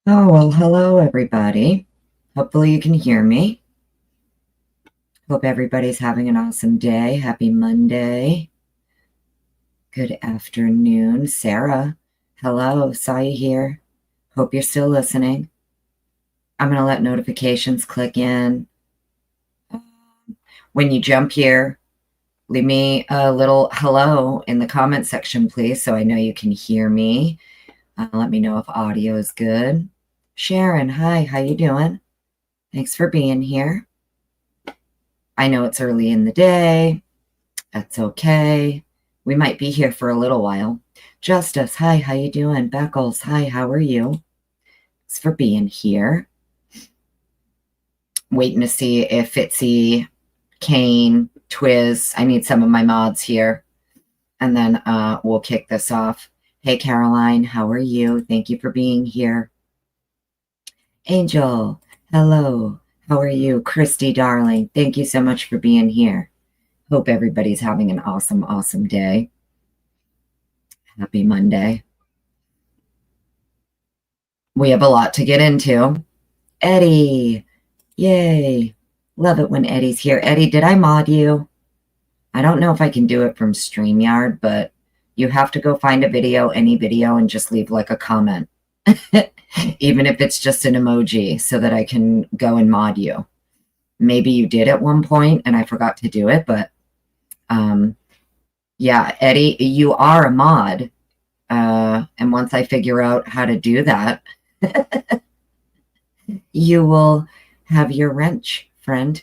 Oh, well, hello, everybody. Hopefully you can hear me. Hope everybody's having an awesome day. Happy Monday. Good afternoon. Sarah, hello. Saw you here. Hope you're still listening. I'm going to let notifications click in. When you jump here, leave me a little hello in the comment section, please, so I know you can hear me. Let me know if audio is good. Sharon, hi. How you doing? Thanks for being here. I know it's early in the day. That's okay. We might be here for a little while. Justice, hi, how you doing? Beckles, hi, how are you? Thanks for being here. Waiting to see if Fitzy, Kane, Twiz, I need some of my mods here. And then we'll kick this off. Hey, Caroline, how are you? Thank you for being here. Angel, hello. How are you? Christy, darling, thank you so much for being here. Hope everybody's having an awesome, awesome day. Happy Monday. We have a lot to get into. Eddie, yay. Love it when Eddie's here. Eddie, did I mod you? I don't know if I can do it from StreamYard, but you have to go find a video, any video, and just leave like a comment. Even if it's just an emoji so that I can go and mod you. Maybe you did at one point and I forgot to do it, but yeah, Eddie, you are a mod. And once I figure out how to do that, you will have your wrench, friend.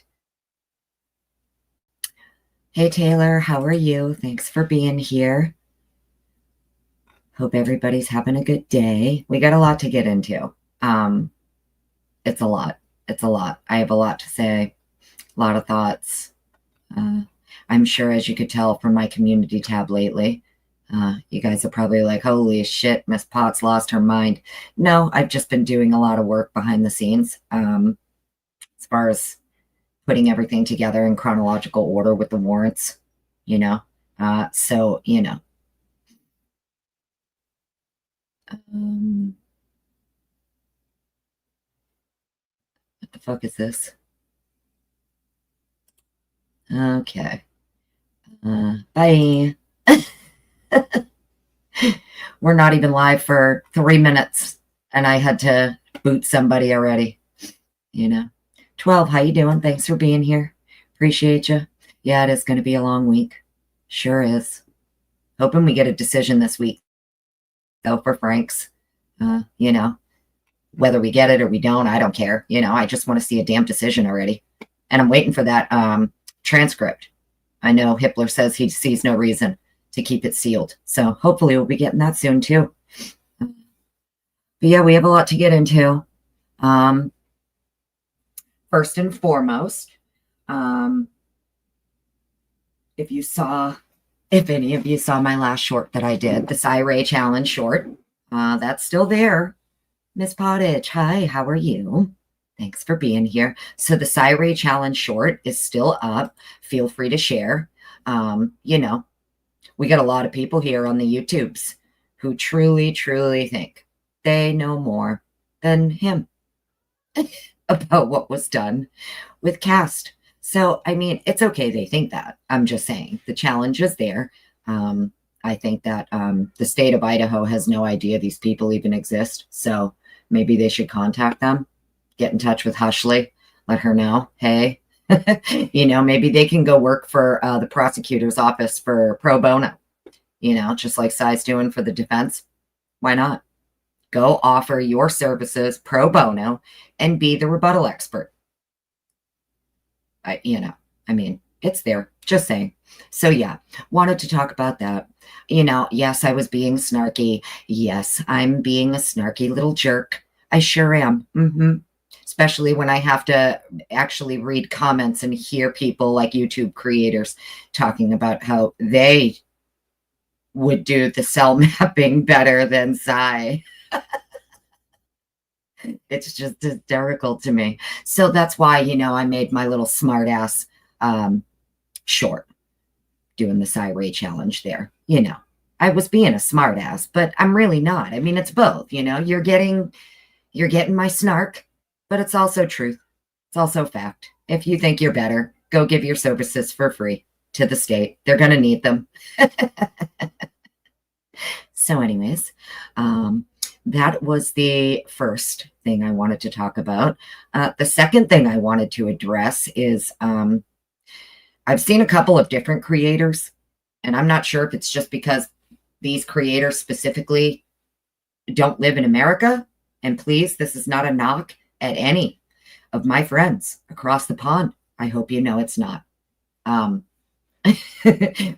Hey, Taylor, how are you? Thanks for being here. Hope everybody's having a good day. We got a lot to get into. It's a lot. It's a lot. I have a lot to say, a lot of thoughts. I'm sure, as you could tell from my community tab lately, you guys are probably like, holy shit, Miss Potts lost her mind. No, I've just been doing a lot of work behind the scenes as far as putting everything together in chronological order with the warrants, you know. So, you know. What the fuck is this? Okay. Bye. We're not even live for 3 minutes, and I had to boot somebody already, you know. 12, how you doing? Thanks for being here. Appreciate you. Yeah, it is going to be a long week. Sure is. Hoping we get a decision this week, though, for Frank's. You know, whether we get it or we don't, I don't care. You know, I just want to see a damn decision already. And I'm waiting for that transcript. I know Hippler says he sees no reason to keep it sealed. So hopefully we'll be getting that soon too. But yeah, we have a lot to get into. First and foremost, if any of you saw my last short that I did, the Ray Challenge short, that's still there. Miss Pottage, hi, how are you? Thanks for being here. So the Ray Challenge short is still up. Feel free to share. You know, we got a lot of people here on the YouTubes who truly, truly think they know more than him about what was done with Cast. So, I mean, it's okay they think that. I'm just saying the challenge is there. I think that the state of Idaho has no idea these people even exist. So maybe they should contact them, get in touch with Hushley, let her know, hey, you know, maybe they can go work for the prosecutor's office for pro bono, you know, just like Sai's doing for the defense. Why not? Go offer your services pro bono and be the rebuttal expert. You know, I mean, it's there, just saying. So yeah, wanted to talk about that. You know, yes, I was being snarky. Yes, I'm being a snarky little jerk. I sure am. Especially when I have to actually read comments and hear people like YouTube creators talking about how they would do the cell mapping better than Sai. It's just hysterical to me. So that's why, you know, I made my little smart ass short doing the Ray challenge there. You know, I was being a smart ass, but I'm really not. I mean, it's both, you know, you're getting You're getting my snark, but it's also truth. It's also fact. If you think you're better, go give your services for free to the state. They're going to need them. So anyways, that was the first thing I wanted to talk about. The second thing I wanted to address is I've seen a couple of different creators, and I'm not sure if it's just because these creators specifically don't live in America. And please, this is not a knock at any of my friends across the pond. I hope you know it's not.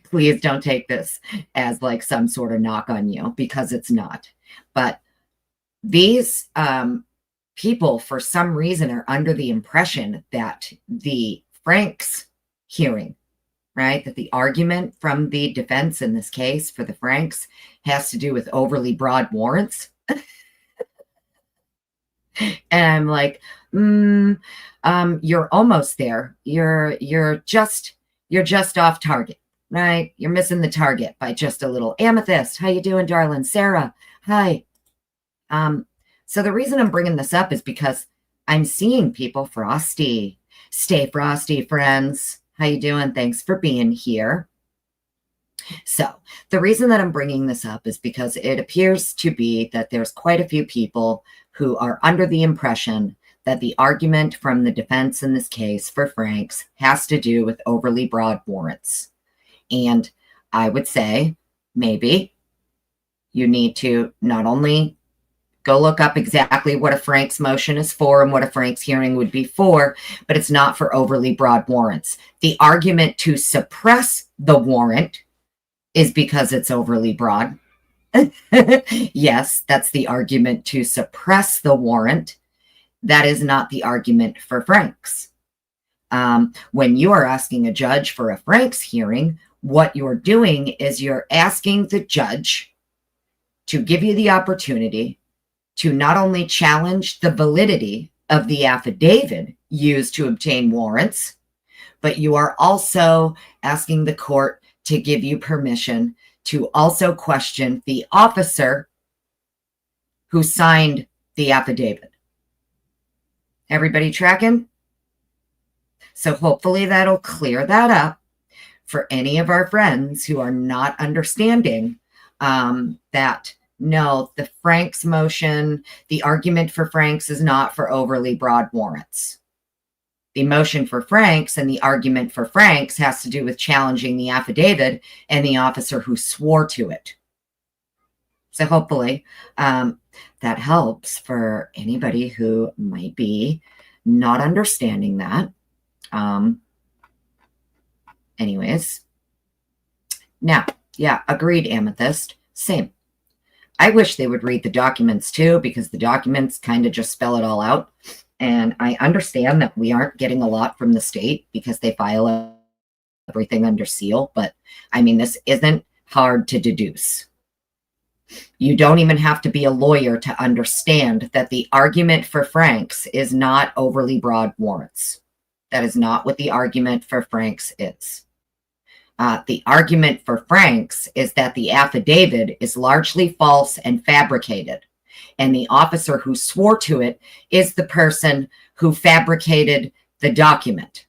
Please don't take this as like some sort of knock on you, because it's not. But these people, for some reason, are under the impression that the Franks hearing, right, that the argument from the defense in this case for the Franks has to do with overly broad warrants. And I'm like, you're almost there. You're just off target, right? You're missing the target by just a little. Amethyst, how you doing, darling? Sarah, hi. So the reason I'm bringing this up is because I'm seeing people frosty. Stay frosty, friends. How you doing? Thanks for being here. So the reason that I'm bringing this up is because it appears to be that there's quite a few people who are under the impression that the argument from the defense in this case for Franks has to do with overly broad warrants. And I would say maybe you need to not only go look up exactly what a Franks motion is for and what a Franks hearing would be for, but it's not for overly broad warrants. The argument to suppress the warrant is because it's overly broad. Yes, that's the argument to suppress the warrant. That is not the argument for Franks. When you are asking a judge for a Franks hearing, what you're doing is you're asking the judge to give you the opportunity to not only challenge the validity of the affidavit used to obtain warrants, but you are also asking the court to give you permission to also question the officer who signed the affidavit. Everybody tracking? So hopefully that'll clear that up for any of our friends who are not understanding that no, the Franks motion, the argument for Franks is not for overly broad warrants. The motion for Franks and the argument for Franks has to do with challenging the affidavit and the officer who swore to it. So hopefully that helps for anybody who might be not understanding that. Anyways, now, yeah, agreed, Amethyst. Same. I wish they would read the documents too, because the documents kind of just spell it all out. And I understand that we aren't getting a lot from the state because they file everything under seal. But I mean, this isn't hard to deduce. You don't even have to be a lawyer to understand that the argument for Franks is not overly broad warrants. That is not what the argument for Franks is. The argument for Franks is that the affidavit is largely false and fabricated, and the officer who swore to it is the person who fabricated the document.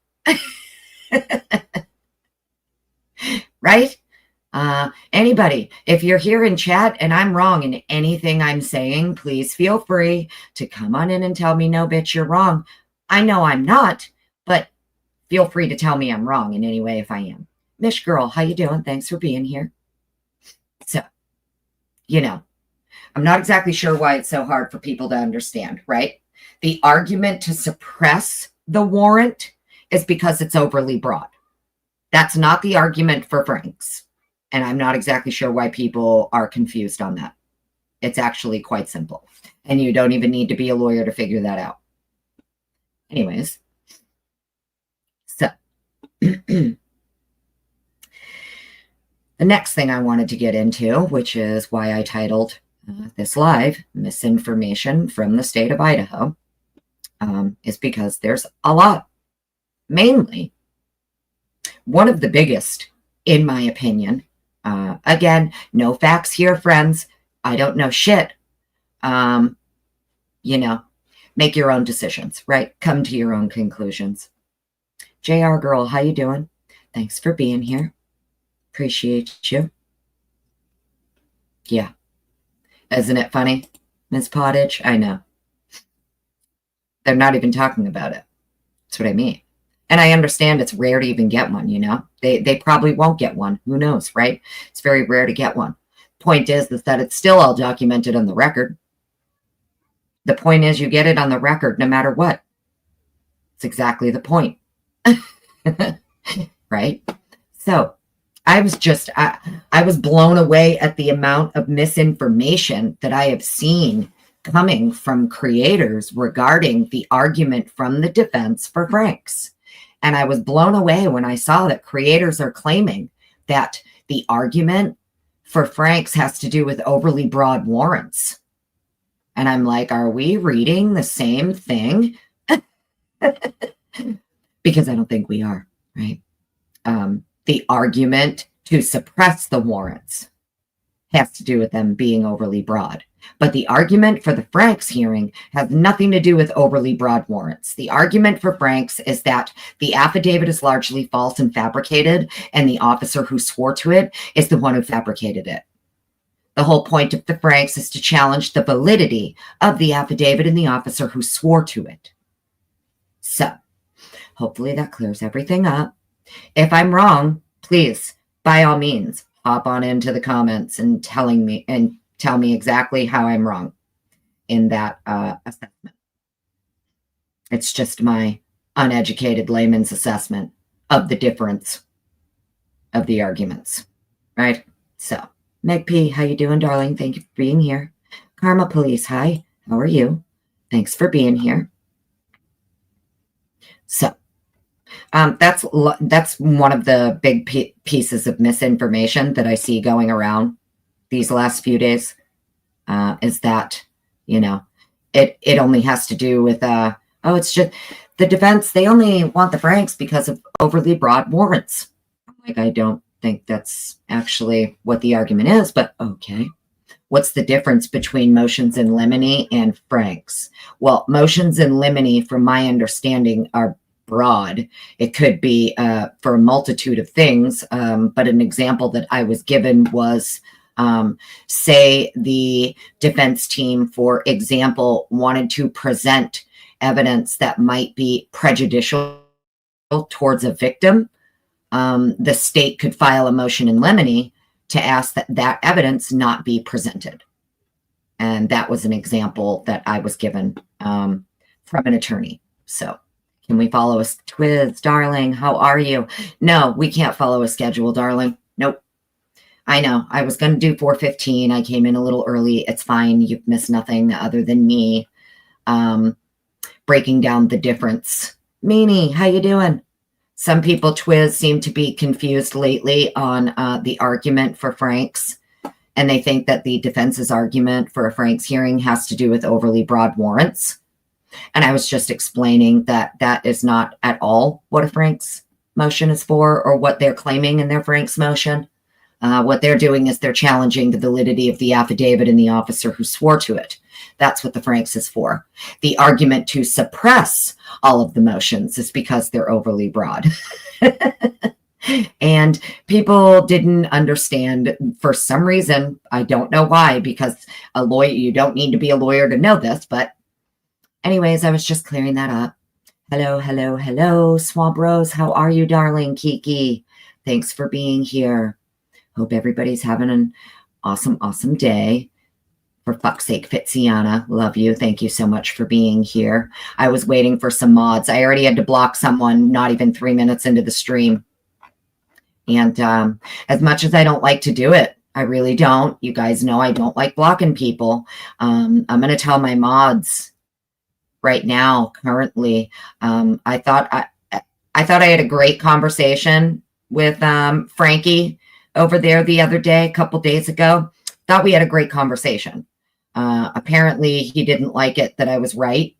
Right? Anybody, if you're here in chat and I'm wrong in anything I'm saying, please feel free to come on in and tell me, no, bitch, you're wrong. I know I'm not, but feel free to tell me I'm wrong in any way if I am. Mish Girl, how you doing? Thanks for being here. So, you know, I'm not exactly sure why it's so hard for people to understand, right? The argument to suppress the warrant is because it's overly broad. That's not the argument for Franks. And I'm not exactly sure why people are confused on that. It's actually quite simple. And you don't even need to be a lawyer to figure that out. Anyways. So. The next thing I wanted to get into, which is why I titled this live, Misinformation from the State of Idaho, is because there's a lot. Mainly, one of the biggest, in my opinion, again, no facts here, friends. I don't know shit. You know, make your own decisions, right? Come to your own conclusions. JR girl, how you doing? Thanks for being here. Appreciate you. Yeah. Isn't it funny, Ms. Pottage? I know. They're not even talking about it. That's what I mean. And I understand it's rare to even get one, you know? They probably won't get one. Who knows, right? It's very rare to get one. Point is that it's still all documented on the record. The point is you get it on the record no matter what. It's exactly the point. Right? So I was blown away at the amount of misinformation that I have seen coming from creators regarding the argument from the defense for Franks. And I was blown away when I saw that creators are claiming that the argument for Franks has to do with overly broad warrants. And I'm like, are we reading the same thing? Because I don't think we are, right? The argument to suppress the warrants has to do with them being overly broad. But the argument for the Franks hearing has nothing to do with overly broad warrants. The argument for Franks is that the affidavit is largely false and fabricated, and the officer who swore to it is the one who fabricated it. The whole point of the Franks is to challenge the validity of the affidavit and the officer who swore to it. So, hopefully that clears everything up. If I'm wrong, please, by all means, hop on into the comments and tell me exactly how I'm wrong in that assessment. It's just my uneducated layman's assessment of the difference of the arguments, right? So, Meg P, how you doing, darling? Thank you for being here. Karma Police, hi, how are you? Thanks for being here. So, that's one of the big pieces of misinformation that I see going around these last few days, is that, you know, it only has to do with, it's just the defense, they only want the Franks because of overly broad warrants. Like, I don't think that's actually what the argument is, but okay. What's the difference between motions in limine and Franks? Well, motions in limine, from my understanding, are broad. It could be for a multitude of things, but an example that I was given was, say the defense team, for example, wanted to present evidence that might be prejudicial towards a victim. The state could file a motion in limine to ask that evidence not be presented. And that was an example that I was given from an attorney. So, can we follow a Twiz, darling? How are you? No, we can't follow a schedule, darling. Nope. I know. I was going to do 4:15. I came in a little early. It's fine. You've missed nothing other than me breaking down the difference. Meanie, how you doing? Some people, Twiz, seem to be confused lately on the argument for Franks, and they think that the defense's argument for a Franks hearing has to do with overly broad warrants. And I was just explaining that that is not at all what a Franks motion is for, or what they're claiming in their Franks motion. What they're doing is they're challenging the validity of the affidavit and the officer who swore to it. That's what the Franks is for. The argument to suppress all of the motions is because they're overly broad. And people didn't understand for some reason. I don't know why, because a lawyer, you don't need to be a lawyer to know this, but anyways, I was just clearing that up. Hello, hello, hello, Swamp Rose. How are you, darling? Kiki, thanks for being here. Hope everybody's having an awesome, awesome day. For fuck's sake, Fitziana, love you. Thank you so much for being here. I was waiting for some mods. I already had to block someone not even 3 minutes into the stream. And as much as I don't like to do it, I really don't. You guys know I don't like blocking people. I'm going to tell my mods right now, currently. I thought I had a great conversation with Frankie over there the other day, a couple days ago. Thought we had a great conversation. Apparently he didn't like it that I was right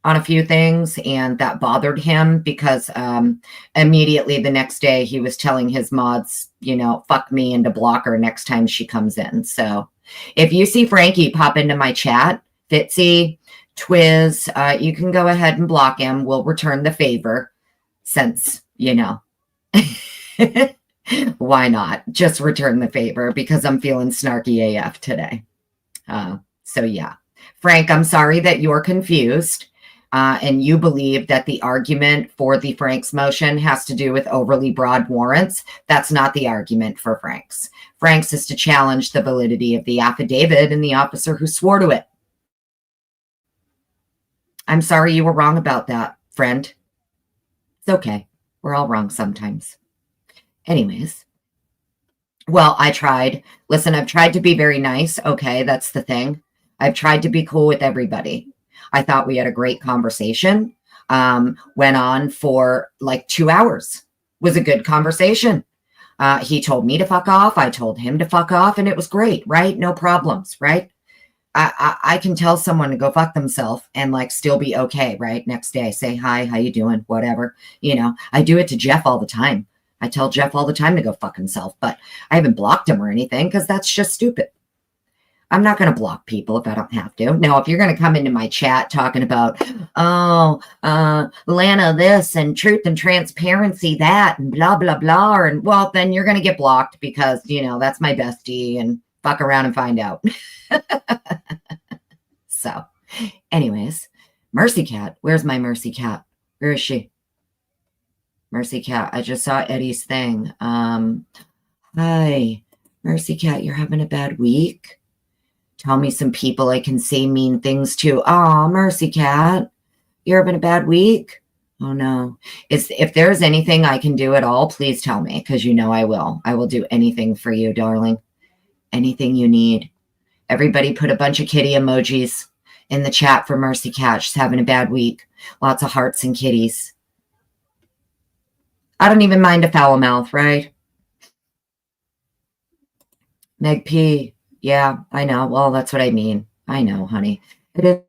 on a few things, and that bothered him because immediately the next day he was telling his mods, you know, fuck me and to block her next time she comes in. So if you see Frankie pop into my chat, Fitzy, Twiz, you can go ahead and block him. We'll return the favor since, why not? Just return the favor because I'm feeling snarky AF today. So yeah. Frank, I'm sorry that you're confused and you believe that the argument for the Frank's motion has to do with overly broad warrants. That's not the argument for Frank's. Frank's is to challenge the validity of the affidavit and the officer who swore to it. I'm sorry you were wrong about that, friend. It's okay. We're all wrong sometimes. Anyways. Well, I tried. Listen, I've tried to be very nice. Okay, that's the thing. I've tried to be cool with everybody. I thought we had a great conversation. Went on for like 2 hours. Was a good conversation. He told me to fuck off. I told him to fuck off, and it was great, right? No problems, right? I can tell someone to go fuck themselves and like still be okay, right? Next day, say hi, how you doing, whatever. I do it to Jeff all the time. I tell Jeff all the time to go fuck himself, but I haven't blocked him or anything because that's just stupid. I'm not going to block people if I don't have to. Now, if you're going to come into my chat talking about, Lana this and truth and transparency that and blah, blah, blah, and well, then you're going to get blocked because, that's my bestie and fuck around and find out. So anyways, Mercy Cat. Where's my Mercy Cat? Where is she? Mercy Cat. I just saw Eddie's thing. Hi, Mercy Cat. You're having a bad week? Tell me some people I can say mean things to. Oh, Mercy Cat. You're having a bad week? Oh, no. If there's anything I can do at all, please tell me because I will. I will do anything for you, darling. Anything you need. Everybody put a bunch of kitty emojis in the chat for Mercy Cat. She's having a bad week. Lots of hearts and kitties. I don't even mind a foul mouth, right? Meg P. Yeah, I know. Well, that's what I mean. I know, honey. It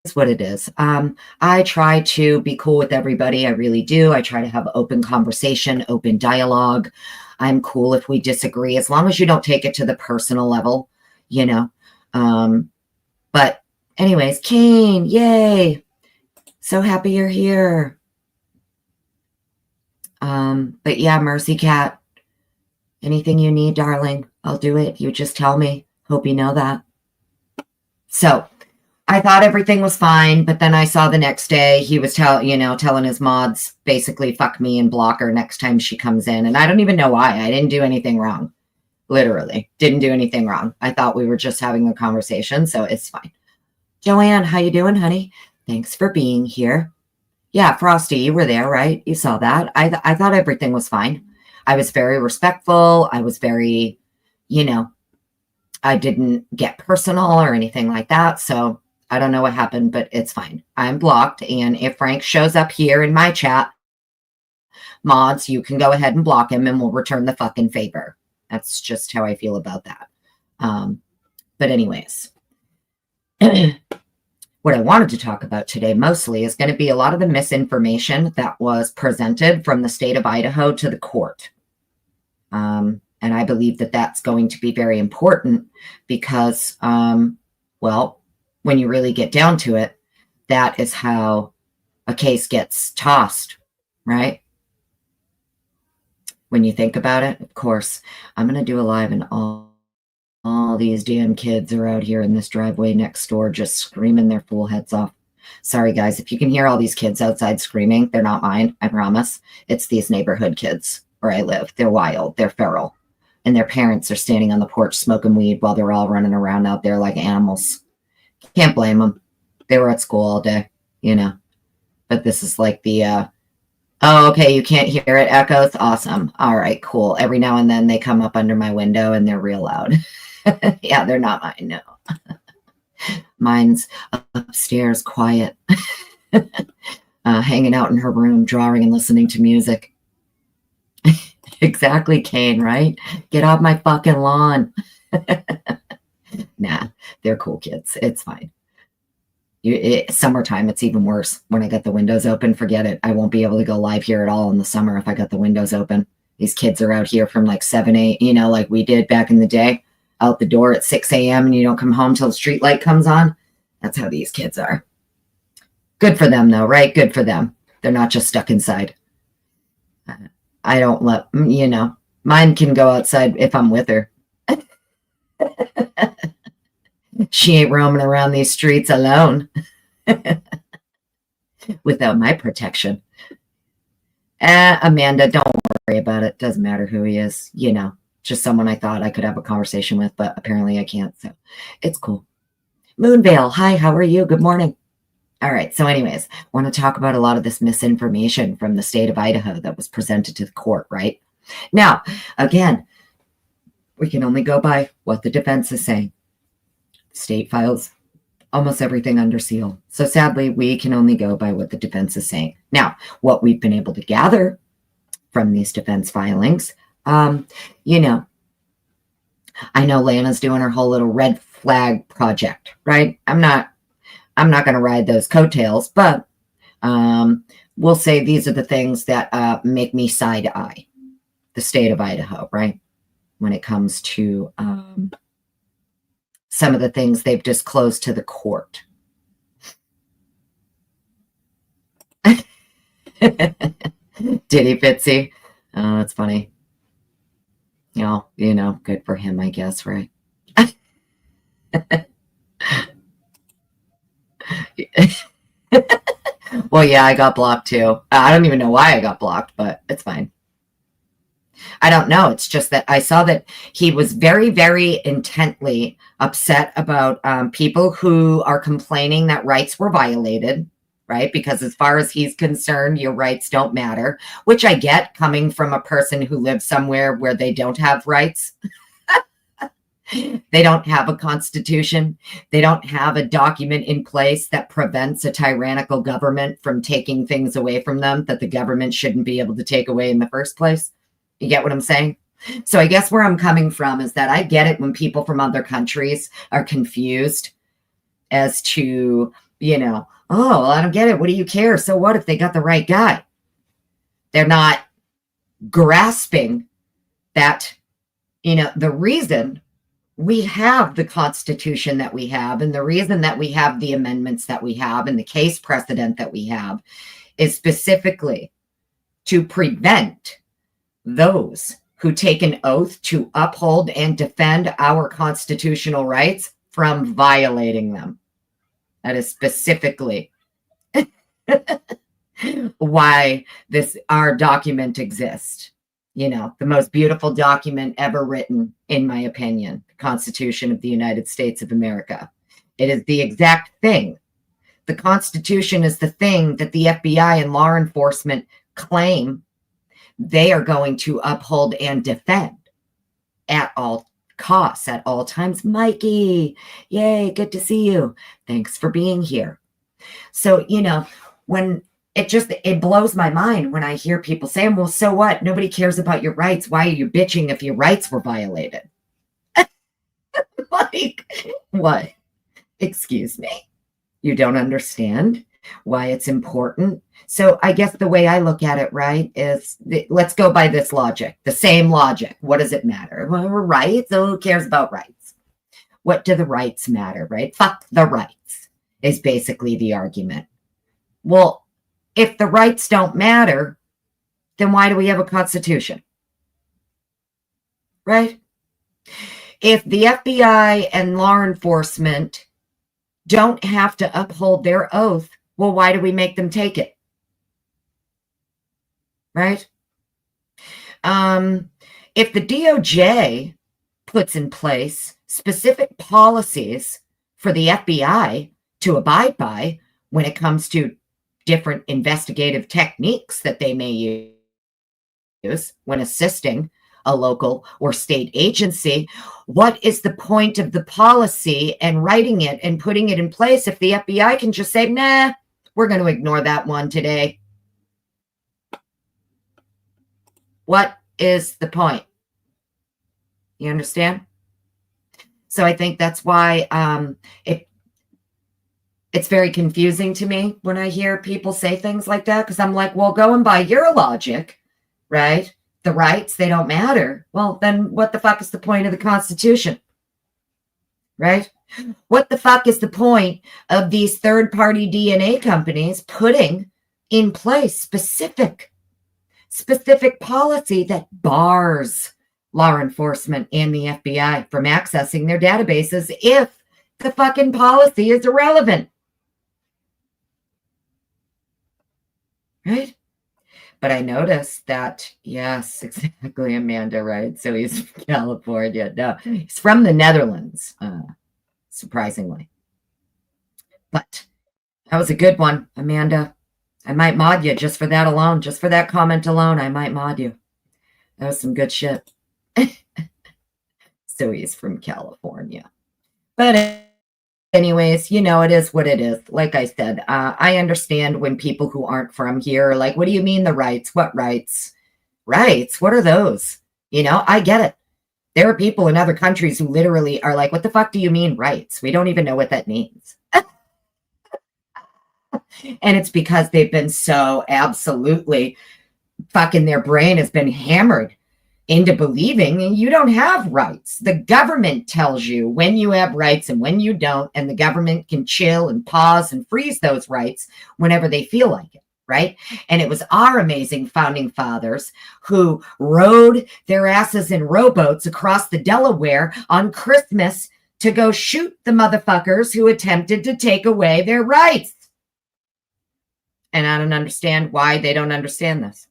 is what it is. I try to be cool with everybody. I really do. I try to have open conversation, open dialogue. I'm cool if we disagree, as long as you don't take it to the personal level, But anyways, Kane, yay. So happy you're here. But yeah, Mercy Cat, anything you need, darling, I'll do it. You just tell me. Hope you know that. So I thought everything was fine, but then I saw the next day he was telling his mods basically fuck me and block her next time she comes in. And I don't even know why. I didn't do anything wrong. Literally didn't do anything wrong. I thought we were just having a conversation, so it's fine. Joanne, how you doing, honey? Thanks for being here. Yeah, Frosty, you were there, right? You saw that. I thought everything was fine. I was very respectful. I was very, I didn't get personal or anything like that. So I don't know what happened, but it's fine. I'm blocked. And if Frank shows up here in my chat, mods, you can go ahead and block him and we'll return the fucking favor. That's just how I feel about that. But anyways, what I wanted to talk about today mostly is going to be a lot of the misinformation that was presented from the state of Idaho to the court. And I believe that that's going to be very important because, well, when you really get down to it, that is how a case gets tossed, right? When you think about it, of course, I'm going to do a live and all these damn kids are out here in this driveway next door just screaming their fool heads off. Sorry, guys. If you can hear all these kids outside screaming, they're not mine. I promise. It's these neighborhood kids where I live. They're wild. They're feral. And their parents are standing on the porch smoking weed while they're all running around out there like animals. Can't blame them. They were at school all day, But this is like the, oh, okay, you can't hear it echoes? Awesome. All right, cool. Every now and then they come up under my window and they're real loud. Yeah, they're not mine, no. Mine's upstairs, quiet, hanging out in her room, drawing and listening to music. Exactly, Kane, right? Get off my fucking lawn. Nah, they're cool kids. It's fine. Summertime, it's even worse. When I got the windows open, forget it. I won't be able to go live here at all in the summer if I got the windows open. These kids are out here from like 7, 8, like we did back in the day, out the door at 6 a.m. and you don't come home till the street light comes on. That's how these kids are. Good for them, though, right? Good for them. They're not just stuck inside. I don't let, mine can go outside if I'm with her. She ain't roaming around these streets alone without my protection. Amanda, don't worry about it. Doesn't matter who he is. Just someone I thought I could have a conversation with, but apparently I can't. So it's cool. Moonvale, hi, how are you? Good morning. All right. So anyways, I want to talk about a lot of this misinformation from the state of Idaho that was presented to the court, right? Now, again, we can only go by what the defense is saying. The state files almost everything under seal. So sadly, we can only go by what the defense is saying. Now, what we've been able to gather from these defense filings, I know Lana's doing her whole little red flag project, right? I'm not going to ride those coattails, but we'll say these are the things that make me side-eye the state of Idaho, right? When it comes to some of the things they've disclosed to the court. Did he, Fitzy? Oh, that's funny. Good for him, I guess, right? Well, yeah, I got blocked too. I don't even know why I got blocked, but it's fine. I don't know. It's just that I saw that he was very, very intently upset about people who are complaining that rights were violated, right? Because as far as he's concerned, your rights don't matter, which I get coming from a person who lives somewhere where they don't have rights. They don't have a constitution. They don't have a document in place that prevents a tyrannical government from taking things away from them that the government shouldn't be able to take away in the first place. You get what I'm saying? So I guess where I'm coming from is that I get it when people from other countries are confused as to, oh, well, I don't get it. What do you care? So what if they got the right guy? They're not grasping that, the reason we have the Constitution that we have, and the reason that we have the amendments that we have, and the case precedent that we have, is specifically to prevent those who take an oath to uphold and defend our constitutional rights from violating them. That is specifically why our document exists. The most beautiful document ever written, in my opinion, the Constitution of the United States of America. It is the exact thing. The Constitution is the thing that the FBI and law enforcement claim they are going to uphold and defend at all costs, at all times. Mikey, yay, good to see you. Thanks for being here. So, when it blows my mind when I hear people saying, well, so what? Nobody cares about your rights. Why are you bitching if your rights were violated? Like, what? Excuse me? You don't understand why it's important? So I guess the way I look at it, right, is let's go by this logic, the same logic. What does it matter? Well, we're rights. So who cares about rights? What do the rights matter, right? Fuck the rights is basically the argument. Well, if the rights don't matter, then why do we have a constitution? Right? If the FBI and law enforcement don't have to uphold their oath, well, why do we make them take it? Right? If the DOJ puts in place specific policies for the FBI to abide by when it comes to different investigative techniques that they may use when assisting a local or state agency, what is the point of the policy and writing it and putting it in place if the FBI can just say, nah, we're going to ignore that one today? What is the point? You understand? So I think that's why it's very confusing to me when I hear people say things like that, because I'm like, well, going by your logic, right? The rights, they don't matter. Well, then what the fuck is the point of the Constitution? right? What the fuck is the point of these third-party DNA companies putting in place specific policy that bars law enforcement and the FBI from accessing their databases if the fucking policy is irrelevant? Right? But I noticed that, yes, exactly, Amanda, right? So he's from California. No, he's from the Netherlands, surprisingly. But that was a good one, Amanda. I might mod you just for that alone. Just for that comment alone, I might mod you. That was some good shit. So he's from California. But anyways, it is what it is. Like I said, I understand when people who aren't from here are like, what do you mean the rights? What rights? Rights? What are those? I get it. There are people in other countries who literally are like, what the fuck do you mean rights? We don't even know what that means. And it's because they've been so absolutely fucking, their brain has been hammered into believing you don't have rights. The government tells you when you have rights and when you don't, and the government can chill and pause and freeze those rights whenever they feel like it, right? And it was our amazing founding fathers who rode their asses in rowboats across the Delaware on Christmas to go shoot the motherfuckers who attempted to take away their rights. And I don't understand why they don't understand this,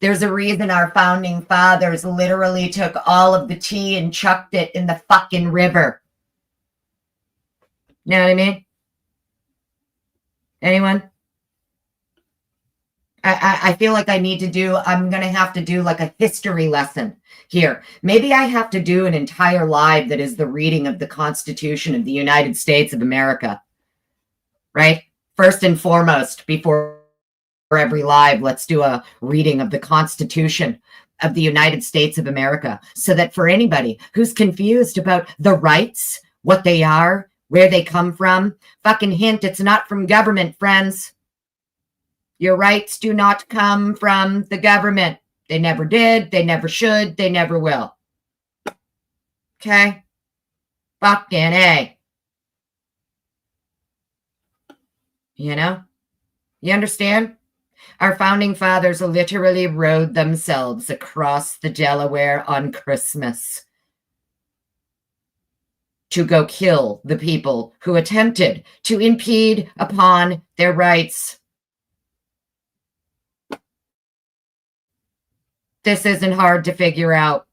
There's a reason our founding fathers literally took all of the tea and chucked it in the fucking river. You know what I mean? Anyone? I feel like I'm going to have to do like a history lesson here. Maybe I have to do an entire live that is the reading of the Constitution of the United States of America, right? First and foremost, before every live, let's do a reading of the Constitution of the United States of America, so that for anybody who's confused about the rights, what they are, where they come from, fucking hint, it's not from government, friends. Your rights do not come from the government. They never did, they never should, they never will. Okay? Fucking A. You understand? Our founding fathers literally rode themselves across the Delaware on Christmas to go kill the people who attempted to impede upon their rights. This isn't hard to figure out.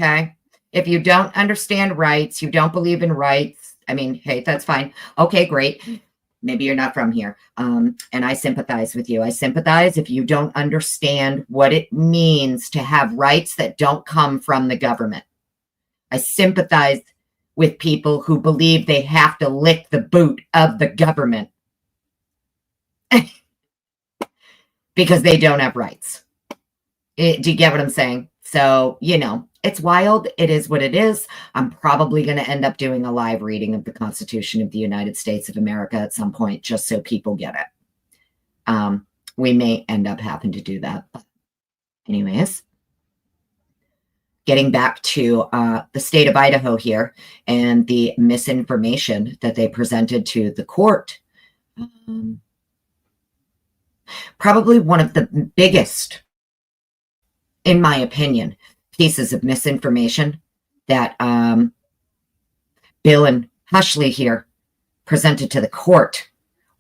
Okay? If you don't understand rights, you don't believe in rights, hey, that's fine. Okay, great. Maybe you're not from here. And I sympathize with you. I sympathize if you don't understand what it means to have rights that don't come from the government. I sympathize with people who believe they have to lick the boot of the government because they don't have rights. Do you get what I'm saying? So, it's wild. It is what it is. I'm probably going to end up doing a live reading of the Constitution of the United States of America at some point, just so people get it. We may end up having to do that. But anyways, getting back to the state of Idaho here and the misinformation that they presented to the court. Probably one of the biggest, in my opinion, pieces of misinformation that Bill and Hushley here presented to the court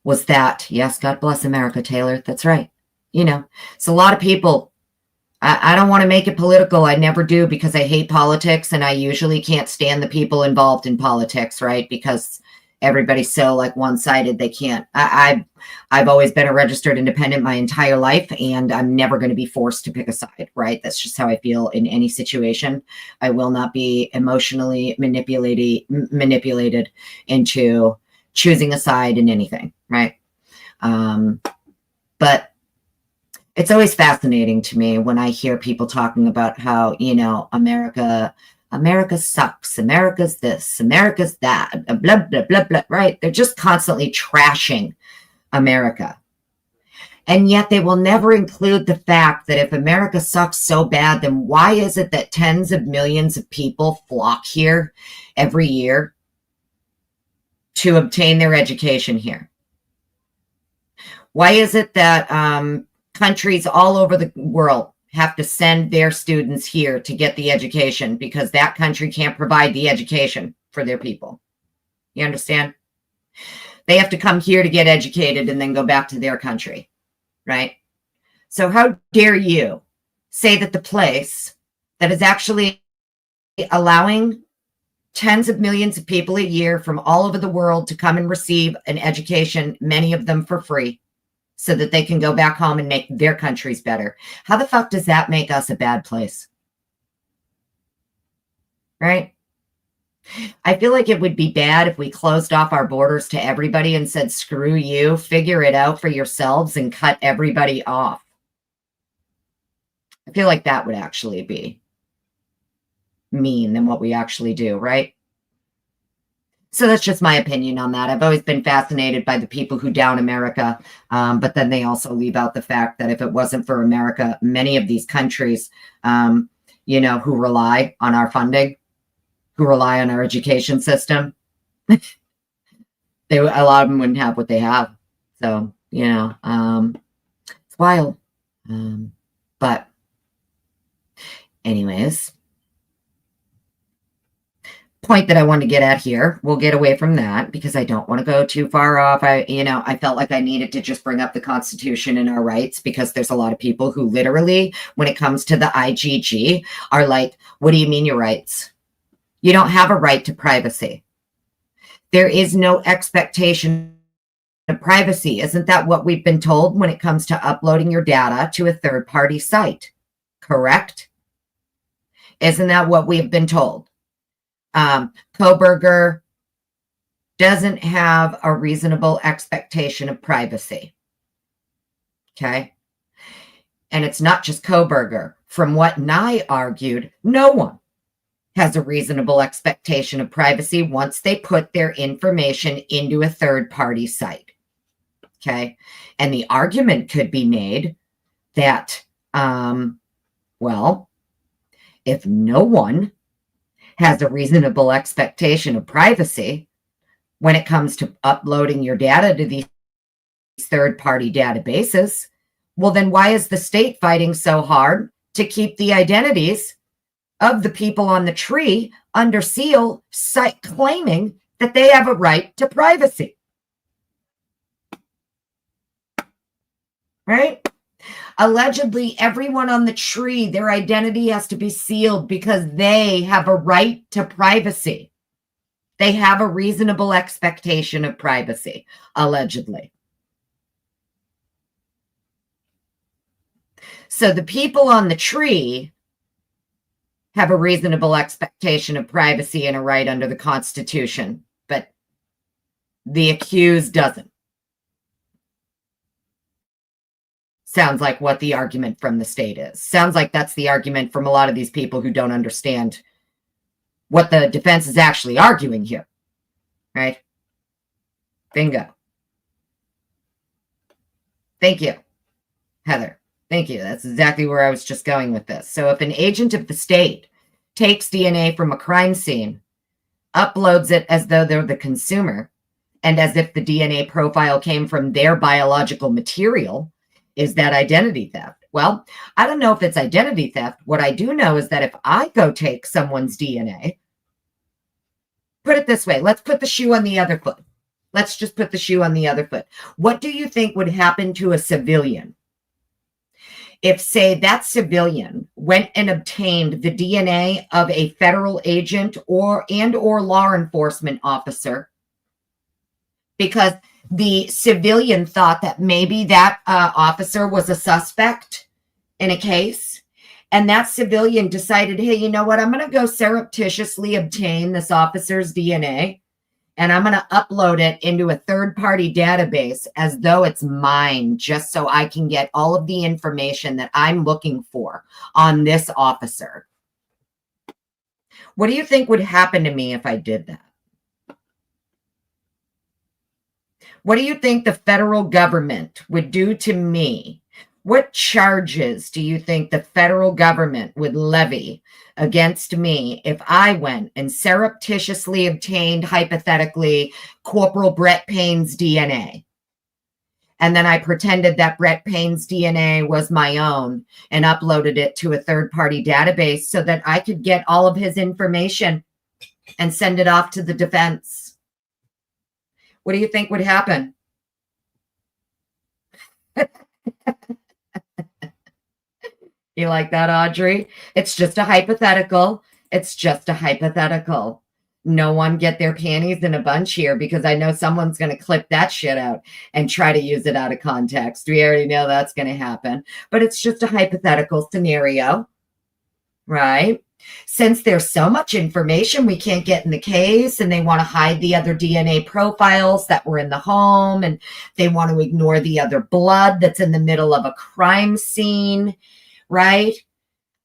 was that, yes, God bless America, Taylor, that's right. So a lot of people, I don't want to make it political. I never do, because I hate politics, and I usually can't stand the people involved in politics, right? Because everybody's so like one-sided, they can't. I've always been a registered independent my entire life, and I'm never going to be forced to pick a side, right? That's just how I feel in any situation. I will not be emotionally manipulated into choosing a side in anything, right? But it's always fascinating to me when I hear people talking about how, America sucks, America's this, America's that, blah, blah, blah, blah, right? They're just constantly trashing America. And yet they will never include the fact that if America sucks so bad, then why is it that tens of millions of people flock here every year to obtain their education here? Why is it that countries all over the world have to send their students here to get the education because that country can't provide the education for their people? You understand? They have to come here to get educated and then go back to their country, right? So how dare you say that the place that is actually allowing tens of millions of people a year from all over the world to come and receive an education, many of them for free, so that they can go back home and make their countries better. How the fuck does that make us a bad place? Right? I feel like it would be bad if we closed off our borders to everybody and said, screw you, figure it out for yourselves and cut everybody off. I feel like that would actually be mean than what we actually do, right? So that's just my opinion on that. I've always been fascinated by the people who down America, but then they also leave out the fact that if it wasn't for America, many of these countries, who rely on our funding, who rely on our education system, a lot of them wouldn't have what they have. So, it's wild. But anyways, point that I want to get at here, we'll get away from that because I don't want to go too far off. I felt like I needed to just bring up the Constitution and our rights because there's a lot of people who literally, when it comes to the IGG, are like, what do you mean your rights? You don't have a right to privacy. There is no expectation of privacy. Isn't that what we've been told when it comes to uploading your data to a third-party site? Correct? Isn't that what we've been told? Kohberger doesn't have a reasonable expectation of privacy. Okay. And it's not just Kohberger. From what Nye argued, no one has a reasonable expectation of privacy once they put their information into a third-party site. Okay. And the argument could be made that, if no one has a reasonable expectation of privacy when it comes to uploading your data to these third-party databases, well, then why is the state fighting so hard to keep the identities of the people on the tree under seal, claiming that they have a right to privacy? Right? Allegedly, everyone on the tree, their identity has to be sealed because they have a right to privacy. They have a reasonable expectation of privacy, allegedly. So the people on the tree have a reasonable expectation of privacy and a right under the Constitution, but the accused doesn't. Sounds like what the argument from the state is. Sounds like that's the argument from a lot of these people who don't understand what the defense is actually arguing here, right? Bingo. Thank you, Heather. Thank you. That's exactly where I was just going with this. So if an agent of the state takes DNA from a crime scene, uploads it as though they're the consumer, and as if the DNA profile came from their biological material, is that identity theft? Well, I don't know if it's identity theft. What I do know is that if I go take someone's DNA, put it this way, let's put the shoe on the other foot. Let's just put the shoe on the other foot. What do you think would happen to a civilian if, say, that civilian went and obtained the DNA of a federal agent or law enforcement officer because the civilian thought that maybe that officer was a suspect in a case, and that civilian decided, hey, you know what, I'm going to go surreptitiously obtain this officer's DNA, and I'm going to upload it into a third-party database as though it's mine, just so I can get all of the information that I'm looking for on this officer. What do you think would happen to me if I did that? What do you think the federal government would do to me? What charges do you think the federal government would levy against me if I went and surreptitiously obtained, hypothetically, Corporal Brett Payne's DNA? And then I pretended that Brett Payne's DNA was my own and uploaded it to a third-party database so that I could get all of his information and send it off to the defense. What do you think would happen? You like that, Audrey? It's just a hypothetical. It's just a hypothetical. No one get their panties in a bunch here, because I know someone's going to clip that shit out and try to use it out of context. We already know that's going to happen. But it's just a hypothetical scenario, right? Since there's so much information we can't get in the case, and they want to hide the other DNA profiles that were in the home, and they want to ignore the other blood that's in the middle of a crime scene, right?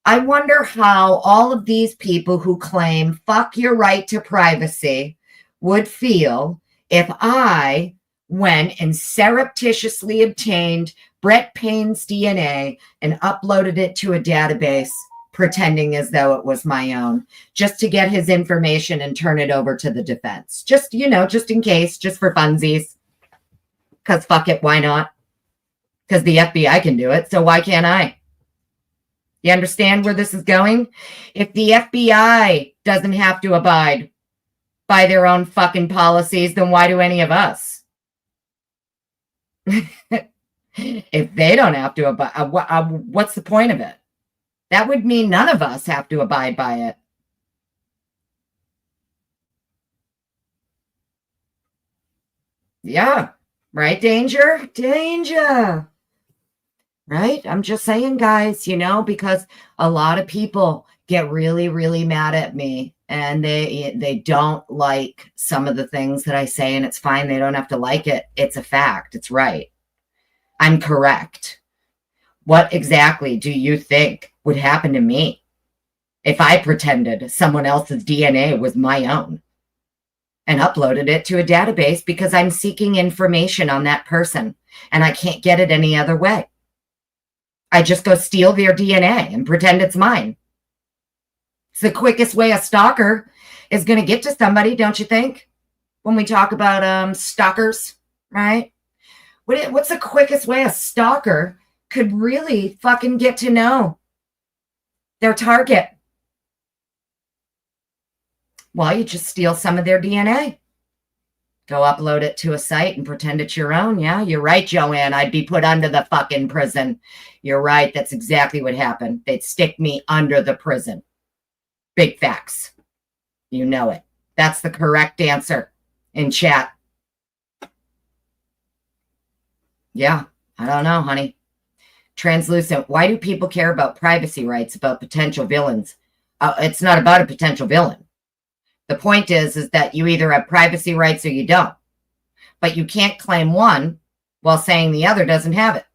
I wonder how all of these people who claim fuck your right to privacy would feel if I went and surreptitiously obtained Brett Payne's DNA and uploaded it to a database, pretending as though it was my own, just to get his information and turn it over to the defense. Just, just in case, just for funsies. Because fuck it, why not? Because the FBI can do it, so why can't I? You understand where this is going? If the FBI doesn't have to abide by their own fucking policies, then why do any of us? If they don't have to abide, what's the point of it? That would mean none of us have to abide by it. Yeah, right, Danger? Danger. Right? I'm just saying, guys, because a lot of people get really, really mad at me, and they don't like some of the things that I say, and it's fine. They don't have to like it. It's a fact. It's right. I'm correct. What exactly do you think would happen to me if I pretended someone else's DNA was my own and uploaded it to a database because I'm seeking information on that person and I can't get it any other way? I just go steal their DNA and pretend it's mine. It's the quickest way a stalker is going to get to somebody, don't you think? When we talk about stalkers, right? What's the quickest way a stalker could really fucking get to know their target? Well, you just steal some of their DNA. Go upload it to a site and pretend it's your own. Yeah, you're right, Joanne. I'd be put under the fucking prison. You're right. That's exactly what happened. They'd stick me under the prison. Big facts. You know it. That's the correct answer in chat. Yeah, I don't know, honey. Translucent. Why do people care about privacy rights about potential villains? It's not about a potential villain. The point is that you either have privacy rights or you don't. But you can't claim one while saying the other doesn't have it.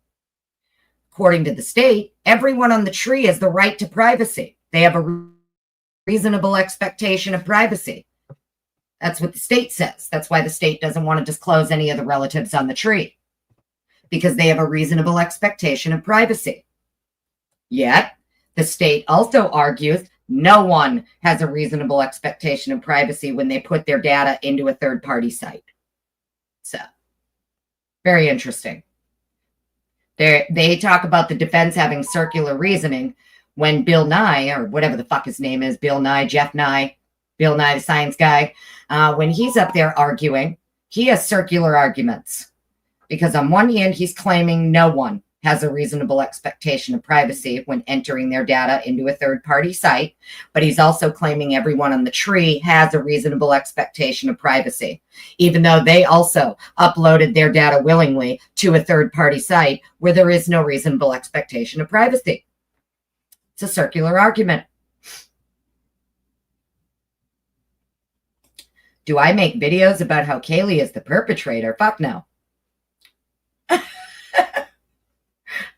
According to the state, everyone on the tree has the right to privacy. They have a reasonable expectation of privacy. That's what the state says. That's why the state doesn't want to disclose any of the relatives on the tree, because they have a reasonable expectation of privacy. Yet, the state also argues no one has a reasonable expectation of privacy when they put their data into a third-party site. So, very interesting. They talk about the defense having circular reasoning when Bill Nye, or whatever the fuck his name is, Bill Nye, Jeff Nye, Bill Nye the science guy, when he's up there arguing, he has circular arguments. Because on one hand, he's claiming no one has a reasonable expectation of privacy when entering their data into a third-party site, but he's also claiming everyone on the tree has a reasonable expectation of privacy, even though they also uploaded their data willingly to a third-party site where there is no reasonable expectation of privacy. It's a circular argument. Do I make videos about how Kaylee is the perpetrator? Fuck no.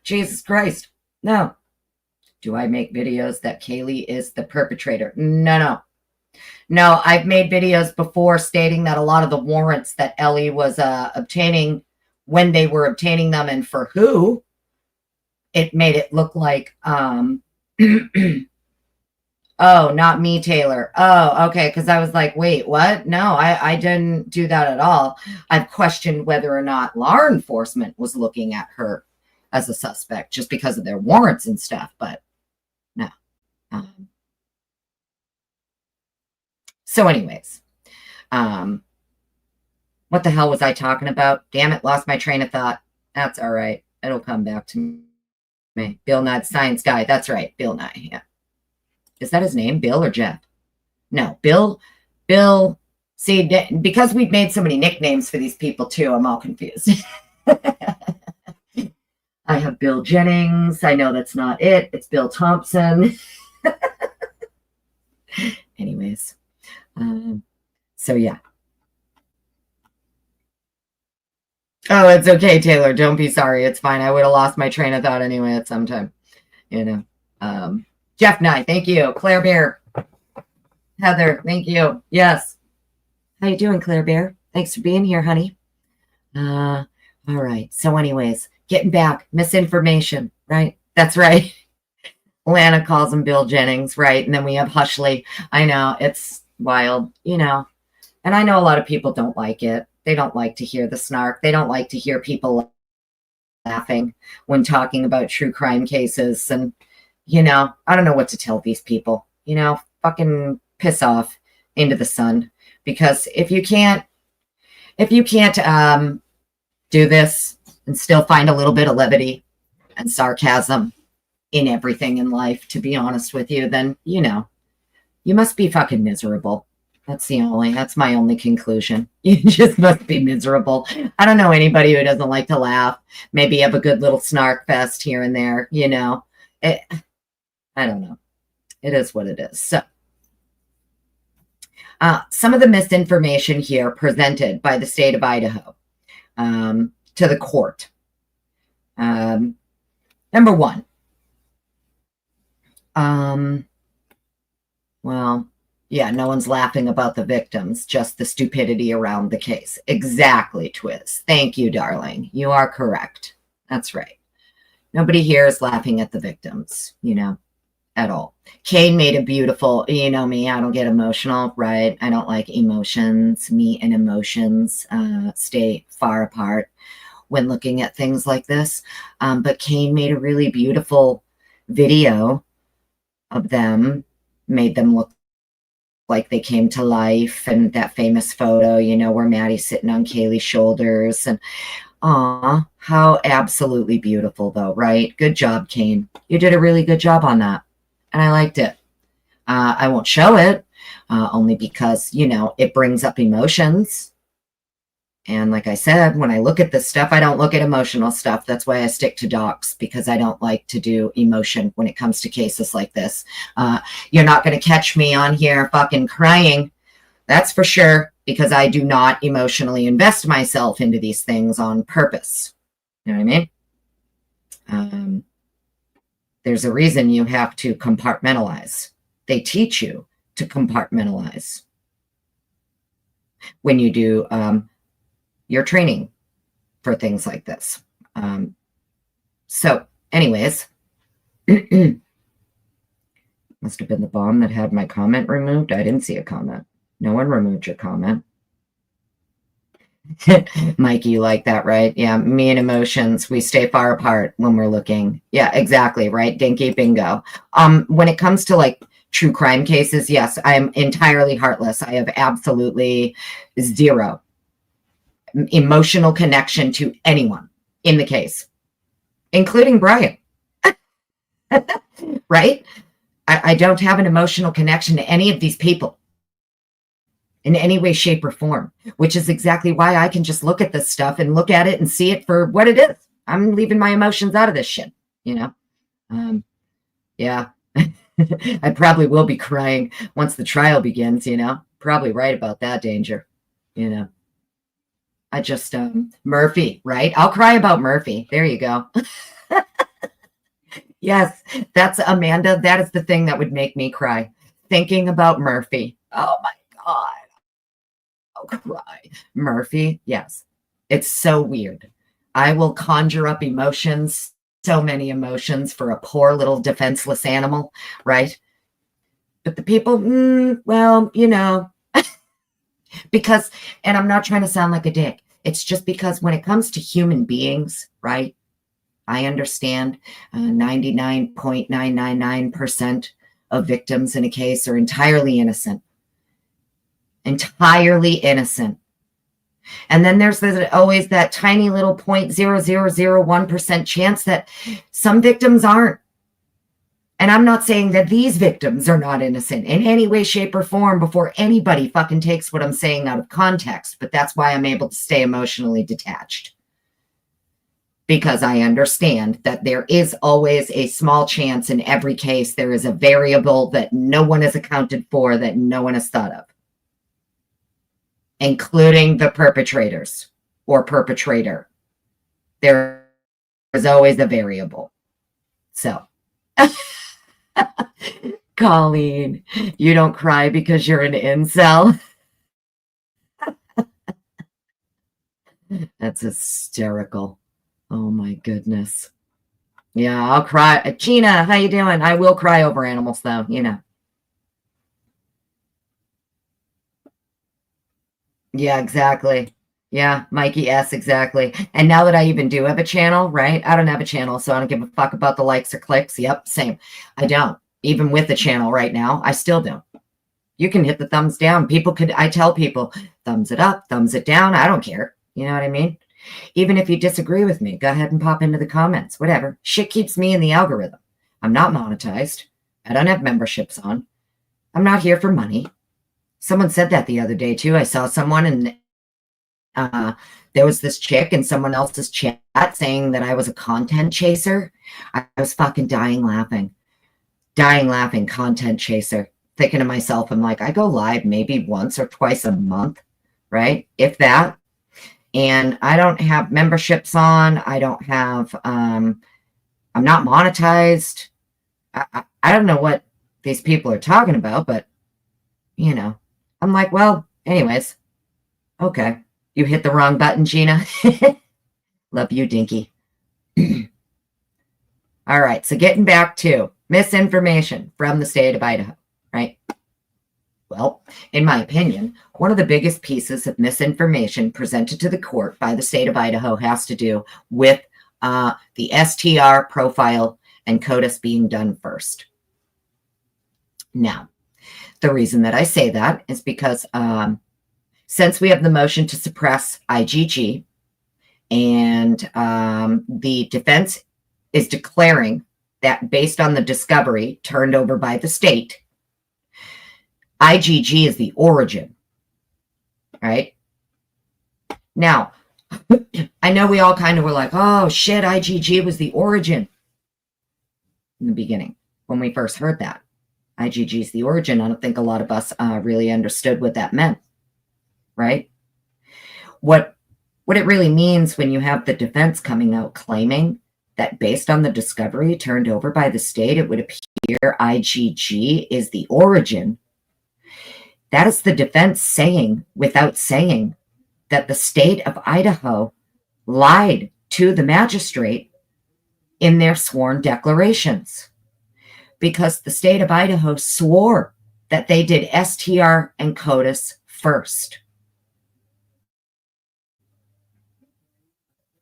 Jesus Christ. No. Do I make videos that Kaylee is the perpetrator? No. No, I've made videos before stating that a lot of the warrants that Ellie was obtaining, when they were obtaining them and for who, it made it look like, oh, not me, Taylor. Oh, okay. Because I was like, wait, what? No, I didn't do that at all. I've questioned whether or not law enforcement was looking at her as a suspect just because of their warrants and stuff, but no. So anyways, what the hell was I talking about? Damn it, lost my train of thought. That's all right. It'll come back to me. Bill Nye, science guy. That's right. Bill Nye. Yeah. Is that his name? Bill or Jeff? No, Bill. See, because we've made so many nicknames for these people too, I'm all confused. I have Bill Jennings. I know that's not it. It's Bill Thompson. Anyways. So yeah. Oh, it's okay, Taylor. Don't be sorry. It's fine. I would have lost my train of thought anyway at some time. You know. Jeff Nye, thank you. Claire Bear. Heather, thank you. Yes. How you doing, Claire Bear? Thanks for being here, honey. All right. So anyways, getting back. Misinformation, right? That's right. Lana calls him Bill Jennings, right? And then we have Hushley. I know. It's wild, you know. And I know a lot of people don't like it. They don't like to hear the snark. They don't like to hear people laughing when talking about true crime cases. And, you know, I don't know what to tell these people. You know, fucking piss off into the sun. Because if you can't do this and still find a little bit of levity and sarcasm in everything in life, to be honest with you, then, you know, you must be fucking miserable. That's my only conclusion. You just must be miserable. I don't know anybody who doesn't like to laugh. Maybe have a good little snark fest here and there, you know. I don't know. It is what it is. So, some of the misinformation here presented by the state of Idaho to the court. Number one. Well, yeah, no one's laughing about the victims, just the stupidity around the case. Exactly, Twiz. Thank you, darling. You are correct. That's right. Nobody here is laughing at the victims, you know, at all. Kane made a beautiful, you know me, I don't get emotional, right? I don't like emotions. Me and emotions stay far apart when looking at things like this. But Kane made a really beautiful video of them, made them look like they came to life, and that famous photo, you know, where Maddie's sitting on Kaylee's shoulders, and how absolutely beautiful though, right? Good job, Kane. You did a really good job on that, and I liked it. I won't show it, only because, you know, it brings up emotions. And like I said, when I look at this stuff, I don't look at emotional stuff. That's why I stick to docs, because I don't like to do emotion when it comes to cases like this. You're not going to catch me on here fucking crying. That's for sure, because I do not emotionally invest myself into these things on purpose. You know what I mean? There's a reason you have to compartmentalize. They teach you to compartmentalize when you do your training for things like this. So anyways, must have been the bomb that had my comment removed. I didn't see a comment. No one removed your comment. Mikey, you like that, right? Yeah, me and emotions, we stay far apart when we're looking. Yeah, exactly, right? Dinky bingo. When it comes to like true crime cases, yes, I'm entirely heartless. I have absolutely zero emotional connection to anyone in the case, including Brian. Right? I don't have an emotional connection to any of these people in any way, shape, or form, which is exactly why I can just look at this stuff and look at it and see it for what it is. I'm leaving my emotions out of this shit, you know? Yeah. I probably will be crying once the trial begins, you know? Probably right about that, Danger, you know? I just, Murphy, right? I'll cry about Murphy. There you go. Yes, that's Amanda. That is the thing that would make me cry. Thinking about Murphy. Oh my God. I'll cry. Murphy, yes. It's so weird. I will conjure up emotions, so many emotions for a poor little defenseless animal, right? But the people, well, because, and I'm not trying to sound like a dick. It's just because when it comes to human beings, right? I understand 99.999% of victims in a case are entirely innocent. Entirely innocent. And then there's always that tiny little 0.0001% chance that some victims aren't. And I'm not saying that these victims are not innocent in any way, shape, or form before anybody fucking takes what I'm saying out of context. But that's why I'm able to stay emotionally detached. Because I understand that there is always a small chance in every case. There is a variable that no one has accounted for, that no one has thought of, including the perpetrators or perpetrator. There is always a variable. So, Colleen, you don't cry because you're an incel? That's hysterical. Oh my goodness. Yeah, I'll cry. Gina, how you doing? I will cry over animals though, Yeah, exactly. Yeah, Mikey S, exactly. And now that I even do have a channel, right? I don't have a channel, so I don't give a fuck about the likes or clicks. Yep, same. I don't. Even with the channel right now, I still don't. You can hit the thumbs down. I tell people, thumbs it up, thumbs it down. I don't care. You know what I mean? Even if you disagree with me, go ahead and pop into the comments, whatever. Shit keeps me in the algorithm. I'm not monetized. I don't have memberships on. I'm not here for money. Someone said that the other day too. I saw someone and there was this chick in someone else's chat saying that I was a content chaser. I was fucking dying laughing. Content chaser. Thinking to myself, I'm like, I go live maybe once or twice a month, right? If that. And I don't have memberships on. I don't have, I'm not monetized. I don't know what these people are talking about, but, I'm like, well, anyways, okay. You hit the wrong button, Gina. Love you, Dinky. All right, so getting back to misinformation from the state of Idaho, right? Well, in my opinion, one of the biggest pieces of misinformation presented to the court by the state of Idaho has to do with the STR profile and CODIS being done first. Now, the reason that I say that is because since we have the motion to suppress IGG and the defense is declaring that based on the discovery turned over by the state, IGG is the origin, right? Now, I know we all kind of were like, oh shit, IGG was the origin in the beginning when we first heard that. IGG is the origin. I don't think a lot of us really understood what that meant, right? What it really means when you have the defense coming out claiming that based on the discovery turned over by the state, it would appear IGG is the origin. That is the defense saying, without saying, that the state of Idaho lied to the magistrate in their sworn declarations, because the state of Idaho swore that they did STR and CODIS first.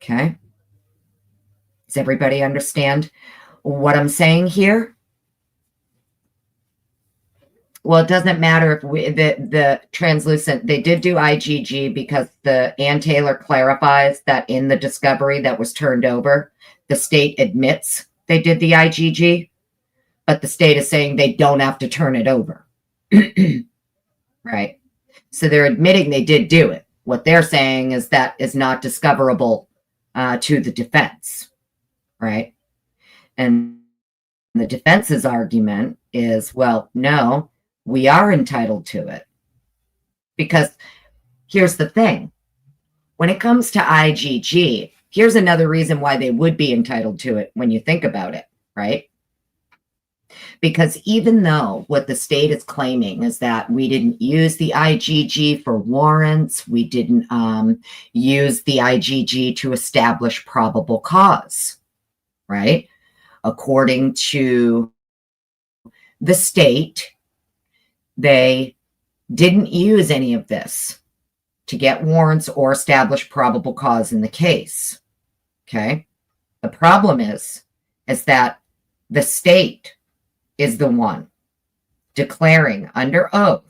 Okay. Does everybody understand what I'm saying here? Well, it doesn't matter if the translucent, they did do IGG because Ann Taylor clarifies that in the discovery that was turned over, the state admits they did the IGG, but the state is saying they don't have to turn it over. Right. So they're admitting they did do it. What they're saying is that is not discoverable to the defense. Right. And the defense's argument is, well, no, we are entitled to it. Because here's the thing. When it comes to IGG, here's another reason why they would be entitled to it when you think about it, right? Because even though what the state is claiming is that we didn't use the IGG for warrants, we didn't use the IGG to establish probable cause, right? According to the state, they didn't use any of this to get warrants or establish probable cause in the case. Okay. The problem is that the state is the one declaring under oath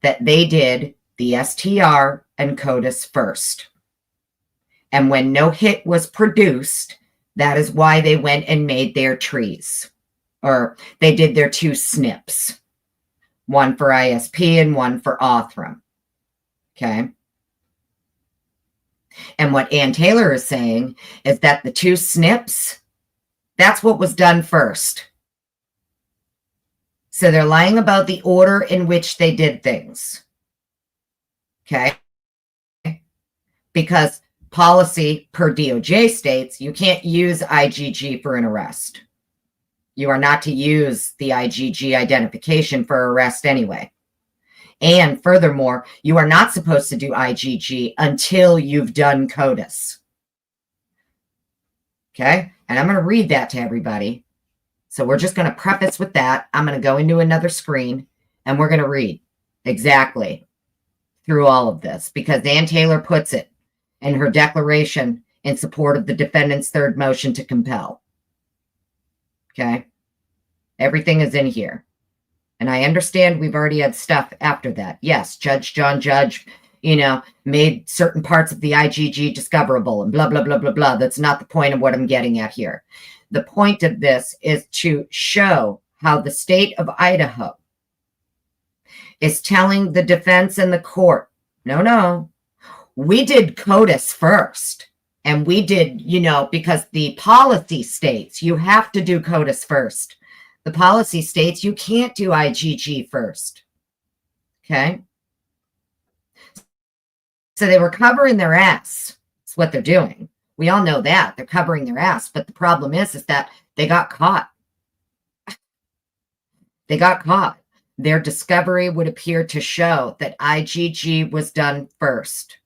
that they did the STR and CODIS first. And when no hit was produced, that is why they went and made their trees, or they did their 2 SNPs, one for ISP and one for Othram. Okay. And what Ann Taylor is saying is that the 2 SNPs, that's what was done first. So they're lying about the order in which they did things. Okay. Because policy per DOJ states you can't use IGG for an arrest. You are not to use the IGG identification for arrest anyway. And furthermore, you are not supposed to do IGG until you've done CODIS. Okay? And I'm going to read that to everybody. So we're just going to preface with that. I'm going to go into another screen and we're going to read exactly through all of this, because Ann Taylor puts it in her declaration in support of the defendant's 3rd motion to compel. Okay? Everything is in here. And I understand we've already had stuff after that. Yes, Judge John Judge, made certain parts of the IGG discoverable and blah, blah, blah, blah, blah. That's not the point of what I'm getting at here. The point of this is to show how the state of Idaho is telling the defense and the court, no, we did CODIS first. And we did, because the policy states you have to do CODIS first. The policy states you can't do IGG first. Okay? So they were covering their ass. That's what they're doing. We all know that. They're covering their ass. But the problem is that they got caught. They got caught. Their discovery would appear to show that IGG was done first,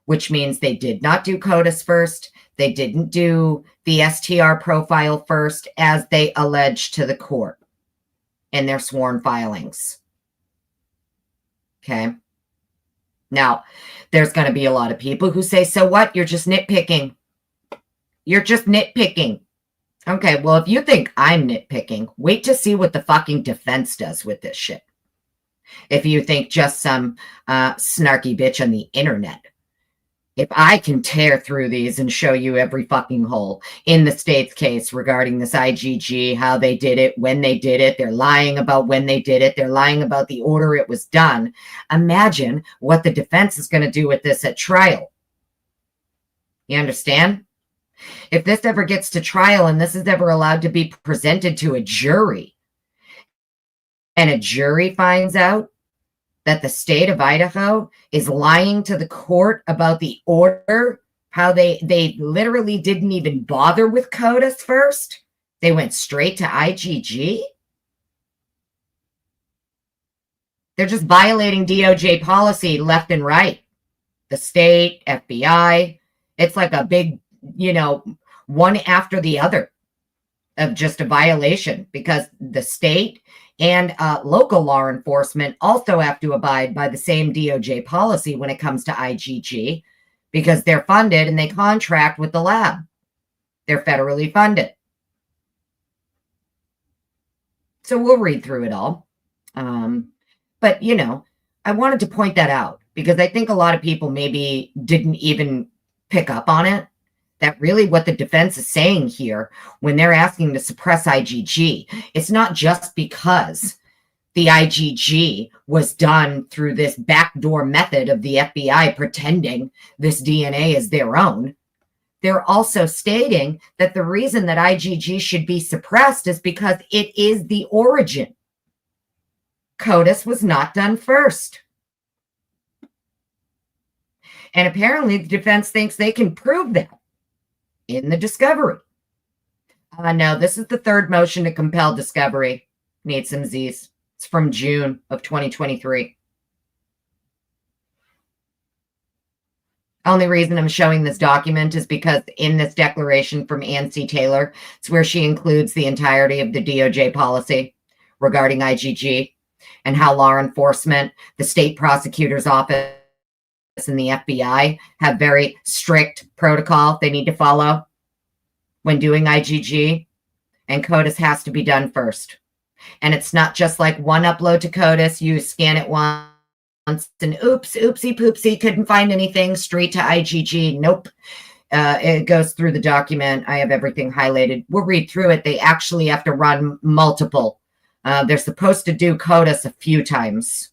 which means they did not do CODIS first. They didn't do the STR profile first, as they allege to the court in their sworn filings. Okay. Now, there's going to be a lot of people who say, so what? You're just nitpicking. You're just nitpicking. Okay, well, if you think I'm nitpicking, wait to see what the fucking defense does with this shit. If you think just some snarky bitch on the internet. If I can tear through these and show you every fucking hole in the state's case regarding this IGG, how they did it, when they did it, they're lying about when they did it, they're lying about the order it was done. Imagine what the defense is going to do with this at trial. You understand? If this ever gets to trial and this is ever allowed to be presented to a jury, and a jury finds out that the state of Idaho is lying to the court about the order, how they literally didn't even bother with CODIS first. They went straight to IGG. They're just violating DOJ policy left and right. The state, FBI, it's like a big, one after the other of just a violation, because the state and local law enforcement also have to abide by the same DOJ policy when it comes to IGG, because they're funded and they contract with the lab. They're federally funded. So we'll read through it all. But, I wanted to point that out because I think a lot of people maybe didn't even pick up on it. That really what the defense is saying here when they're asking to suppress IGG, it's not just because the IGG was done through this backdoor method of the FBI pretending this DNA is their own. They're also stating that the reason that IGG should be suppressed is because it is the origin. CODIS was not done first. And apparently the defense thinks they can prove that in the discovery. No, this is the third motion to compel discovery. Need some Z's. It's from June of 2023. Only reason I'm showing this document is because in this declaration from Ann C. Taylor, it's where she includes the entirety of the DOJ policy regarding IGG and how law enforcement, the state prosecutor's office, and the FBI have very strict protocol they need to follow when doing IGG, and CODIS has to be done first. And it's not just like one upload to CODIS, you scan it once and oops, oopsie poopsie, couldn't find anything, straight to IGG. Nope. It goes through the document. I have everything highlighted. We'll read through it. They actually have to run multiple. They're supposed to do CODIS a few times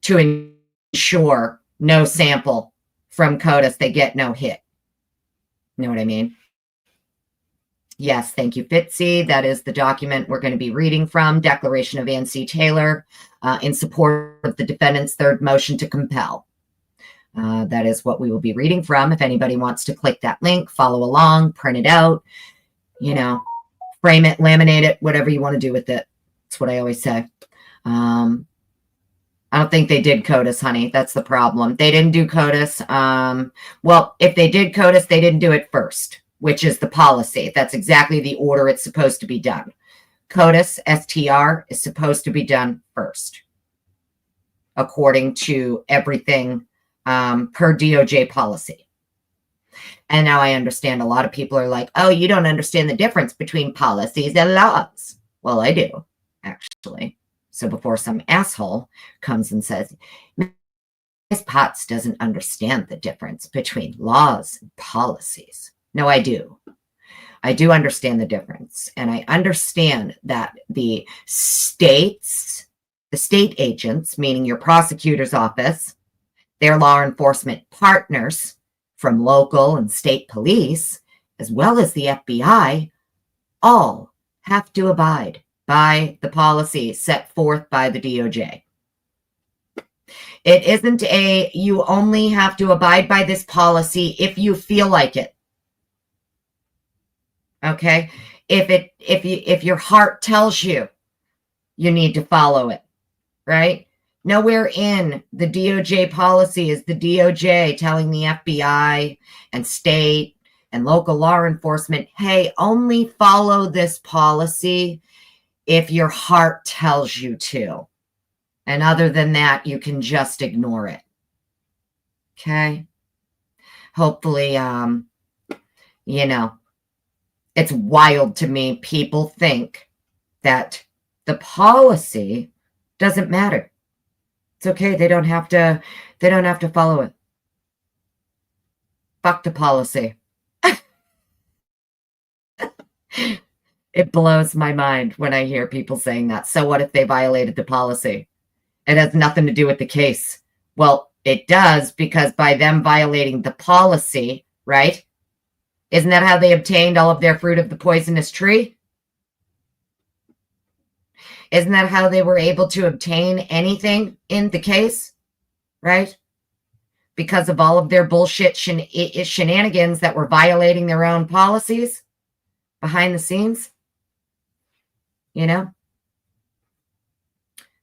to ensure no sample from CODIS. They get no hit. You know what I mean? Yes, thank you, Fitzy. That is the document we're going to be reading from, Declaration of Ann C. Taylor, in support of the defendant's third motion to compel. That is what we will be reading from. If anybody wants to click that link, follow along, print it out, you know, frame it, laminate it, whatever you want to do with it. That's what I always say. I don't think they did CODIS, honey. That's the problem. They didn't do CODIS. Well, if they did CODIS, they didn't do it first, which is the policy. That's exactly the order it's supposed to be done. CODIS, STR, is supposed to be done first, according to everything per DOJ policy. And now I understand a lot of people are like, oh, you don't understand the difference between policies and laws. Well, I do, actually. So before some asshole comes and says, Ms. Potts doesn't understand the difference between laws and policies. No, I do. I do understand the difference. And I understand that the state agents, meaning your prosecutor's office, their law enforcement partners from local and state police, as well as the FBI, all have to abide by the policy set forth by the DOJ. It isn't you only have to abide by this policy if you feel like it. Okay? If your heart tells you you need to follow it, right? Nowhere in the DOJ policy is the DOJ telling the FBI and state and local law enforcement, hey, only follow this policy if your heart tells you to. And other than that, you can just ignore it. Okay? Hopefully, you know, it's wild to me. People think that the policy doesn't matter. It's okay. They don't have to follow it. Fuck the policy. It blows my mind when I hear people saying that. So what if they violated the policy? It has nothing to do with the case. Well, it does, because by them violating the policy, right? Isn't that how they obtained all of their fruit of the poisonous tree? Isn't that how they were able to obtain anything in the case? Right? Because of all of their bullshit shenanigans that were violating their own policies behind the scenes. You know?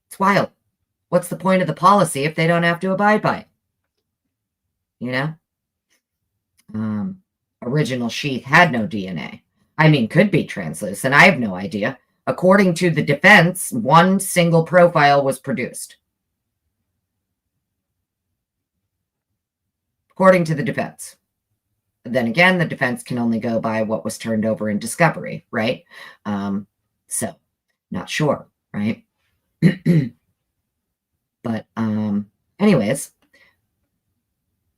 It's wild. What's the point of the policy if they don't have to abide by it? You know? Original sheath had no DNA. I mean, could be translucent. I have no idea. According to the defense, one single profile was produced. According to the defense. Then again, the defense can only go by what was turned over in discovery, right? So, not sure, right? But anyways,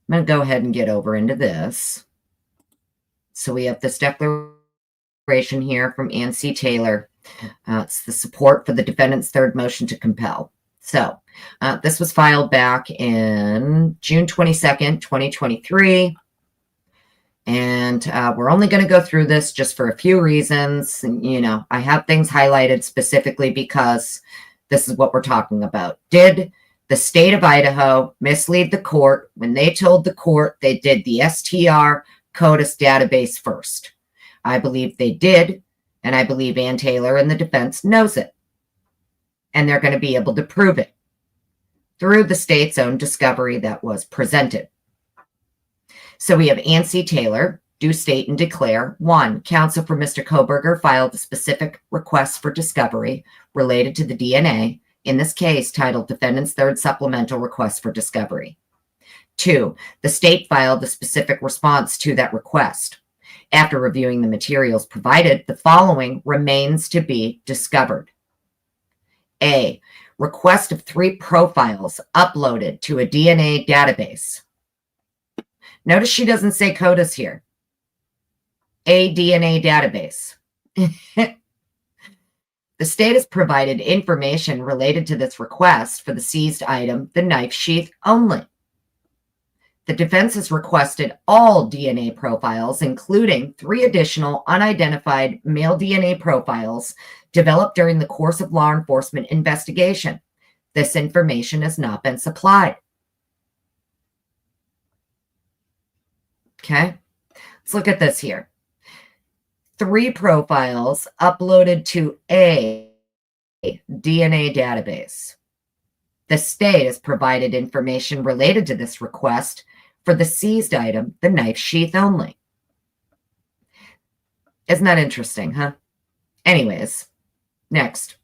I'm going to go ahead and get over into this. So we have this declaration here from Ann C. Taylor. It's the support for the defendant's third motion to compel. So this was filed back in June 22nd, 2023. And we're only going to go through this just for a few reasons. You know, I have things highlighted specifically because this is what we're talking about. Did the state of Idaho mislead the court when they told the court they did the STR CODIS database first? I believe they did, And I believe Ann Taylor and the defense knows it. And they're going to be able to prove it through the state's own discovery that was presented. So we have Ann C. Taylor, do state and declare. 1, counsel for Mr. Kohberger filed a specific request for discovery related to the DNA, in this case titled Defendant's Third Supplemental Request for Discovery. 2, the state filed a specific response to that request. After reviewing the materials provided, the following remains to be discovered. A, request of 3 profiles uploaded to a DNA database. Notice she doesn't say CODIS here. A DNA database. The state has provided information related to this request for the seized item, the knife sheath only. The defense has requested all DNA profiles, including 3 additional unidentified male DNA profiles developed during the course of law enforcement investigation. This information has not been supplied. Okay, let's look at this here. 3 profiles uploaded to a DNA database. The state has provided information related to this request for the seized item, the knife sheath only. Isn't that interesting, huh? Anyways, next.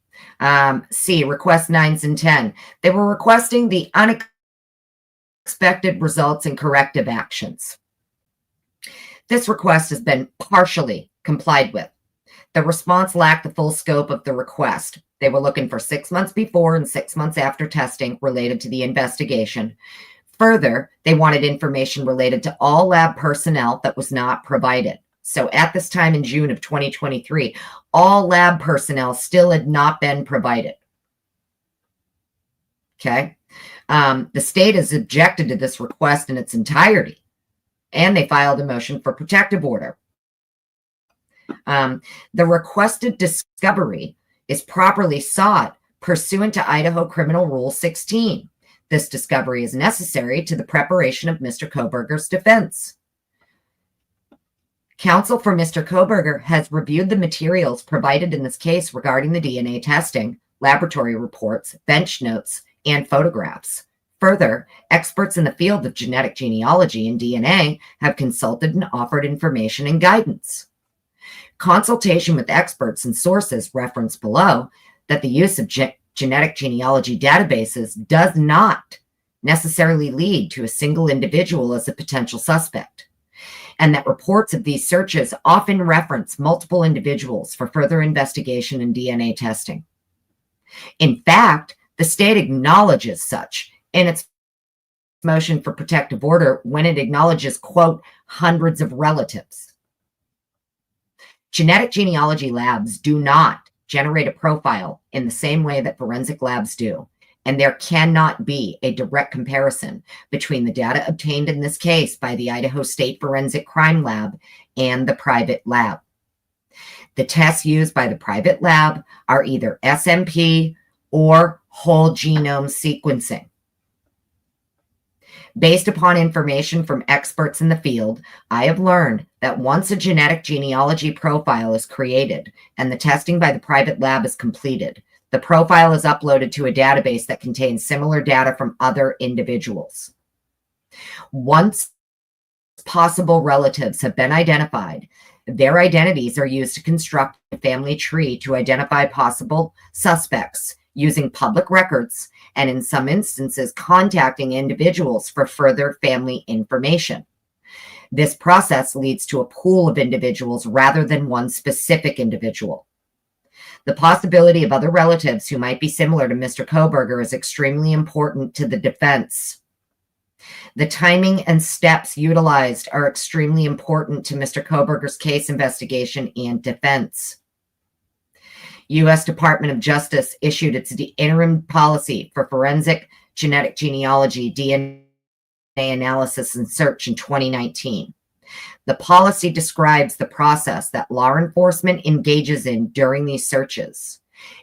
C, request 9s and 10. They were requesting the unexpected results and corrective actions. This request has been partially complied with. The response lacked the full scope of the request. They were looking for 6 months before and 6 months after testing related to the investigation. Further, they wanted information related to all lab personnel that was not provided. So at this time in June of 2023, all lab personnel still had not been provided. Okay. The state has objected to this request in its entirety, and they filed a motion for protective order. The requested discovery is properly sought pursuant to Idaho Criminal Rule 16. This discovery is necessary to the preparation of Mr. Kohberger's defense. Counsel for Mr. Kohberger has reviewed the materials provided in this case regarding the DNA testing, laboratory reports, bench notes, and photographs. Further, experts in the field of genetic genealogy and DNA have consulted and offered information and guidance. Consultation with experts and sources referenced below that the use of genetic genealogy databases does not necessarily lead to a single individual as a potential suspect, and that reports of these searches often reference multiple individuals for further investigation and DNA testing. In fact, the state acknowledges such in its motion for protective order when it acknowledges, quote, hundreds of relatives. Genetic genealogy labs do not generate a profile in the same way that forensic labs do, and there cannot be a direct comparison between the data obtained in this case by the Idaho State Forensic Crime Lab and the private lab. The tests used by the private lab are either SMP or whole genome sequencing. Based upon information from experts in the field, I have learned that once a genetic genealogy profile is created and the testing by the private lab is completed, the profile is uploaded to a database that contains similar data from other individuals. Once possible relatives have been identified, their identities are used to construct a family tree to identify possible suspects using public records, and in some instances, contacting individuals for further family information. This process leads to a pool of individuals rather than one specific individual. The possibility of other relatives who might be similar to Mr. Kohberger is extremely important to the defense. The timing and steps utilized are extremely important to Mr. Kohberger's case investigation and defense. U.S. Department of Justice issued its interim policy for forensic genetic genealogy, DNA analysis, and search in 2019. The policy describes the process that law enforcement engages in during these searches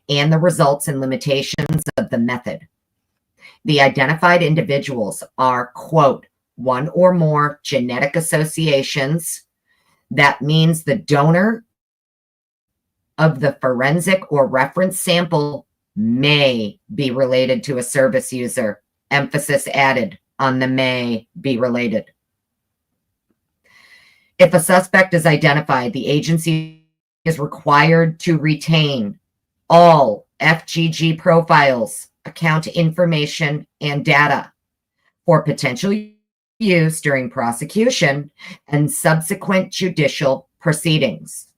and the results and limitations of the method. The identified individuals are, quote, one or more genetic associations. That means the donor of the forensic or reference sample may be related to a service user. Emphasis added on the may be related. If a suspect is identified, the agency is required to retain all FGG profiles, account information, and data for potential use during prosecution and subsequent judicial proceedings.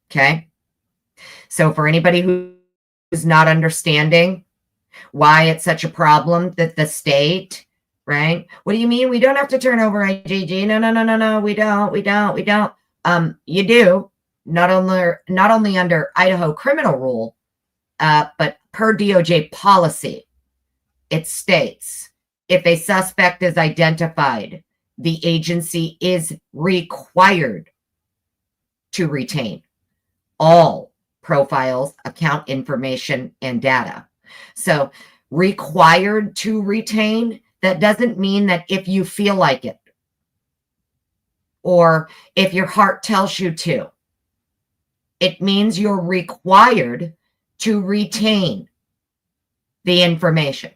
Okay? So for anybody who's not understanding why it's such a problem that the state, right? What do you mean we don't have to turn over IGG? No, we don't. You do, not only under Idaho criminal rule, but per DOJ policy, it states if a suspect is identified, the agency is required to retain all profiles, account information, and data. So required to retain, that doesn't mean that if you feel like it or if your heart tells you to. It means you're required to retain the information.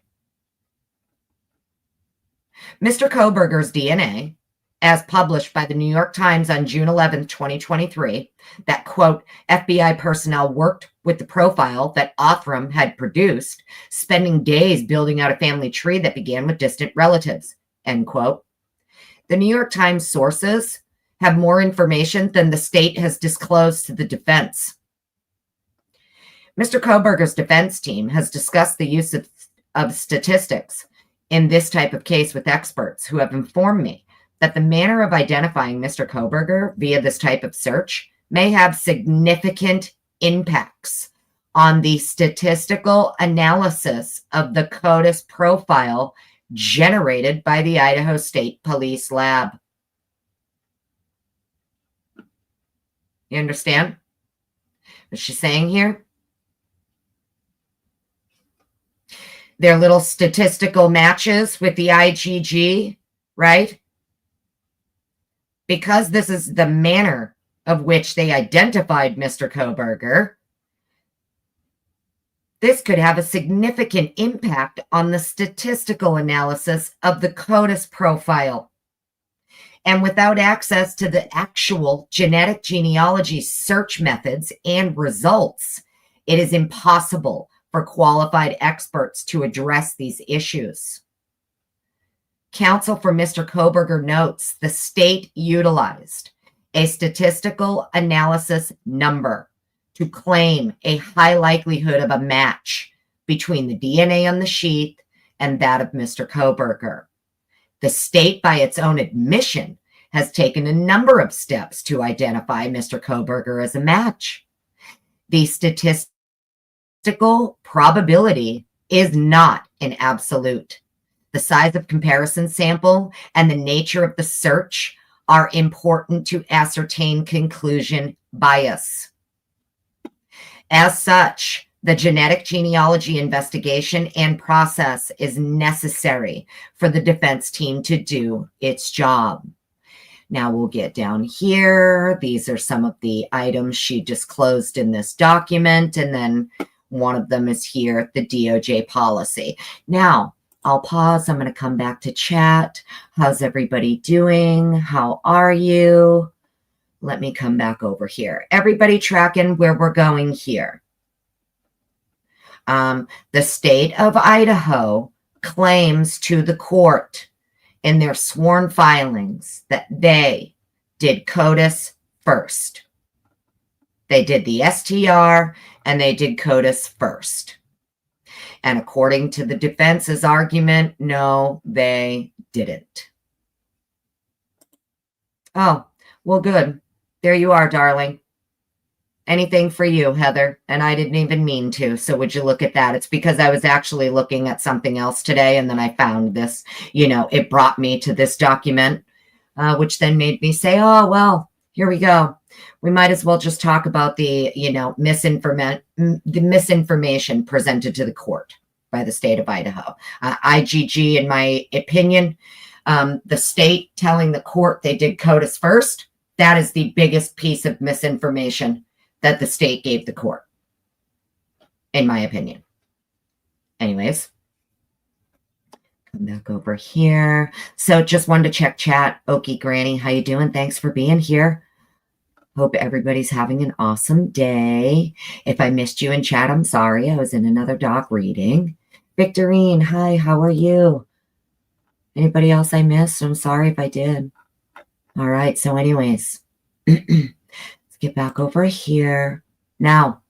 Mr. Kohberger's DNA, as published by the New York Times on June 11, 2023, that, quote, FBI personnel worked with the profile that Othram had produced, spending days building out a family tree that began with distant relatives, end quote. The New York Times sources have more information than the state has disclosed to the defense. Mr. Kohberger's defense team has discussed the use of statistics in this type of case with experts who have informed me that the manner of identifying Mr. Kohberger via this type of search may have significant impacts on the statistical analysis of the CODIS profile generated by the Idaho State Police Lab. You understand what she's saying here? Their little statistical matches with the IGG, right? Because this is the manner of which they identified Mr. Kohberger, this could have a significant impact on the statistical analysis of the CODIS profile. And without access to the actual genetic genealogy search methods and results, it is impossible for qualified experts to address these issues. Counsel for Mr. Kohberger notes the state utilized a statistical analysis number to claim a high likelihood of a match between the DNA on the sheath and that of Mr. Kohberger. The state, by its own admission, has taken a number of steps to identify Mr. Kohberger as a match. The statistical probability is not an absolute. The size of comparison sample and the nature of the search are important to ascertain conclusion bias. As such, the genetic genealogy investigation and process is necessary for the defense team to do its job. Now we'll get down here. These are some of the items she disclosed in this document, and then one of them is here, the DOJ policy. Now, I'll pause. I'm going to come back to chat. How's everybody doing? How are you? Let me come back over here. Everybody tracking where we're going here. The state of Idaho claims to the court in their sworn filings that they did CODIS first. They did the STR and they did CODIS first. And according to the defense's argument, no, they didn't. Oh, well, good. There you are, darling. Anything for you, Heather. And I didn't even mean to. So would you look at that? It's because I was actually looking at something else today, and then I found this. You know, it brought me to this document, which then made me say, oh, well, here we go. We might as well just talk about the, misinformation presented to the court by the state of Idaho. IGG, in my opinion, the state telling the court they did CODIS first, That is the biggest piece of misinformation that the state gave the court, in my opinion. Anyways, come back over here. So just wanted to check chat. Okie Granny, how you doing? Thanks for being here. Hope everybody's having an awesome day. If I missed you in chat, I'm sorry. I was in another doc reading. Victorine, hi, how are you? Anybody else I missed? I'm sorry if I did. All right, so anyways, let's get back over here. Now,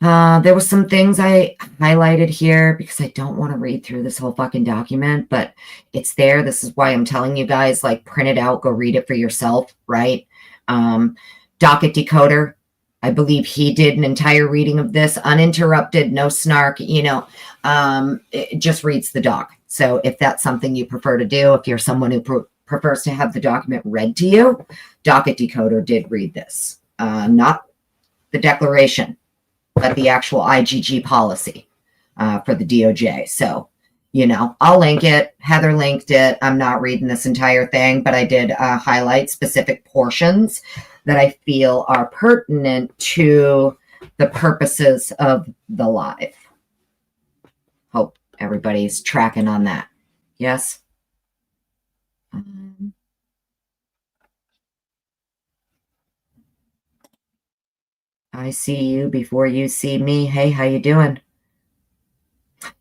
there were some things I highlighted here because I don't want to read through this whole fucking document, but it's there. This is why I'm telling you guys, like, print it out, go read it for yourself, right? Docket decoder. I believe he did an entire reading of this, uninterrupted, no snark, it just reads the doc. So if that's something you prefer to do, if you're someone who prefers to have the document read to you, docket decoder did read this, not the declaration, but the actual IGG policy for the DOJ. So, I'll link it. Heather linked it. I'm not reading this entire thing, but I did highlight specific portions that I feel are pertinent to the purposes of the live. Hope everybody's tracking on that. Yes? I see you before you see me. Hey, how you doing?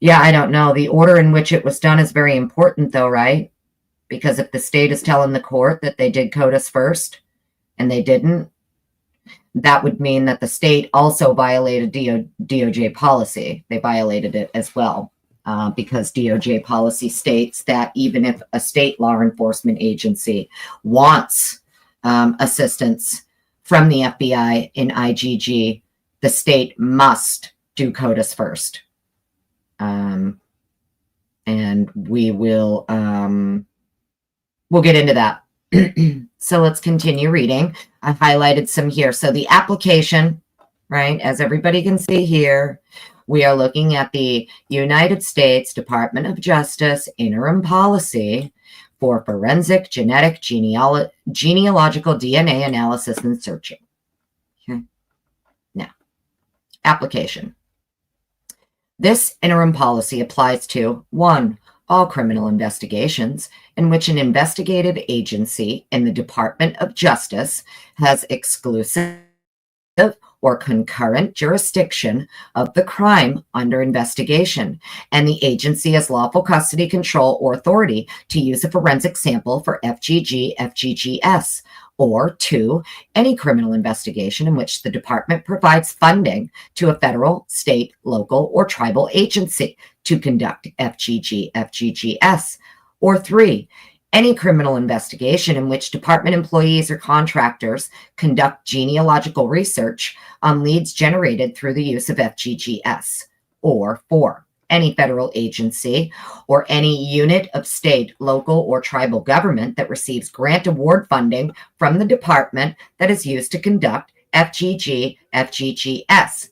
Yeah, I don't know. The order in which it was done is very important, though, right? Because if the state is telling the court that they did CODIS first and they didn't, that would mean that the state also violated DOJ policy. They violated it as well, because DOJ policy states that even if a state law enforcement agency wants assistance from the FBI in IGG, the state must do CODIS first. And we will we'll get into that. So let's continue reading. I highlighted some here. So the application, right, as everybody can see here, we are looking at the United States Department of Justice interim policy for forensic genetic genealogical DNA analysis and searching. Okay. Now, application. This interim policy applies to 1. All criminal investigations in which an investigative agency in the Department of Justice has exclusive or concurrent jurisdiction of the crime under investigation, and the agency has lawful custody, control, or authority to use a forensic sample for FGG, FGGS, or 2, any criminal investigation in which the department provides funding to a federal, state, local, or tribal agency to conduct FGG, FGGS, or 3, any criminal investigation in which department employees or contractors conduct genealogical research on leads generated through the use of FGGS, or 4, any federal agency or any unit of state, local, or tribal government that receives grant award funding from the department that is used to conduct FGG, FGGS.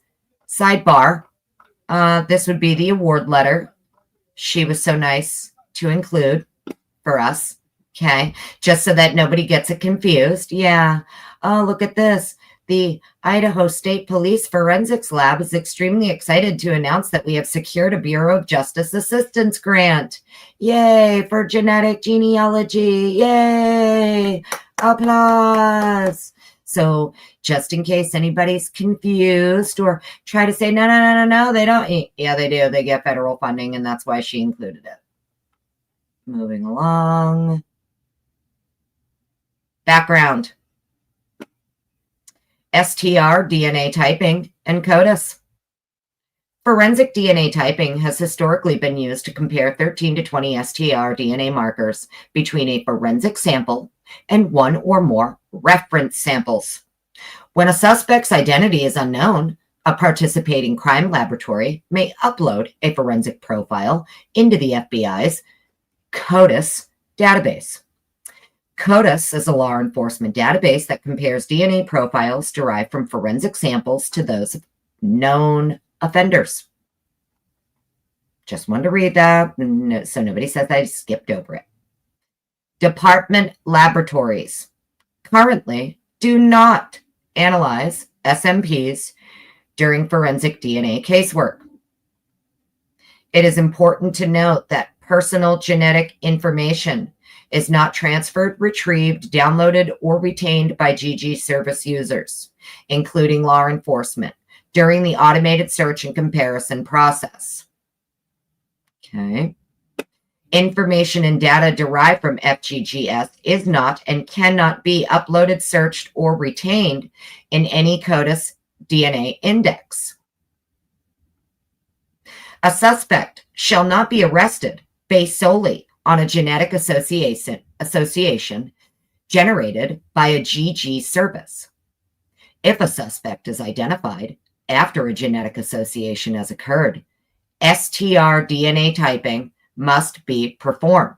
Sidebar, this would be the award letter she was so nice to include for us, okay? Just so that nobody gets it confused. Yeah. Oh, look at this. The Idaho State Police Forensics Lab is extremely excited to announce that we have secured a Bureau of Justice Assistance grant. Yay for genetic genealogy. Yay. Applause. So just in case anybody's confused or try to say, no, they don't. Yeah, they do. They get federal funding, and that's why she included it. Moving along. Background. STR DNA typing and CODIS. Forensic DNA typing has historically been used to compare 13 to 20 STR DNA markers between a forensic sample and one or more reference samples. When a suspect's identity is unknown, a participating crime laboratory may upload a forensic profile into the FBI's CODIS database. CODIS is a law enforcement database that compares DNA profiles derived from forensic samples to those of known offenders. Just wanted to read that so nobody says I skipped over it. Department laboratories currently do not analyze SMPs during forensic DNA casework. It is important to note that personal genetic information is not transferred, retrieved, downloaded, or retained by GG service users, including law enforcement, during the automated search and comparison process. Okay. Information and data derived from FGGS is not and cannot be uploaded, searched, or retained in any CODIS DNA index. A suspect shall not be arrested based solely on a genetic association generated by a GG service. If a suspect is identified after a genetic association has occurred, STR DNA typing must be performed,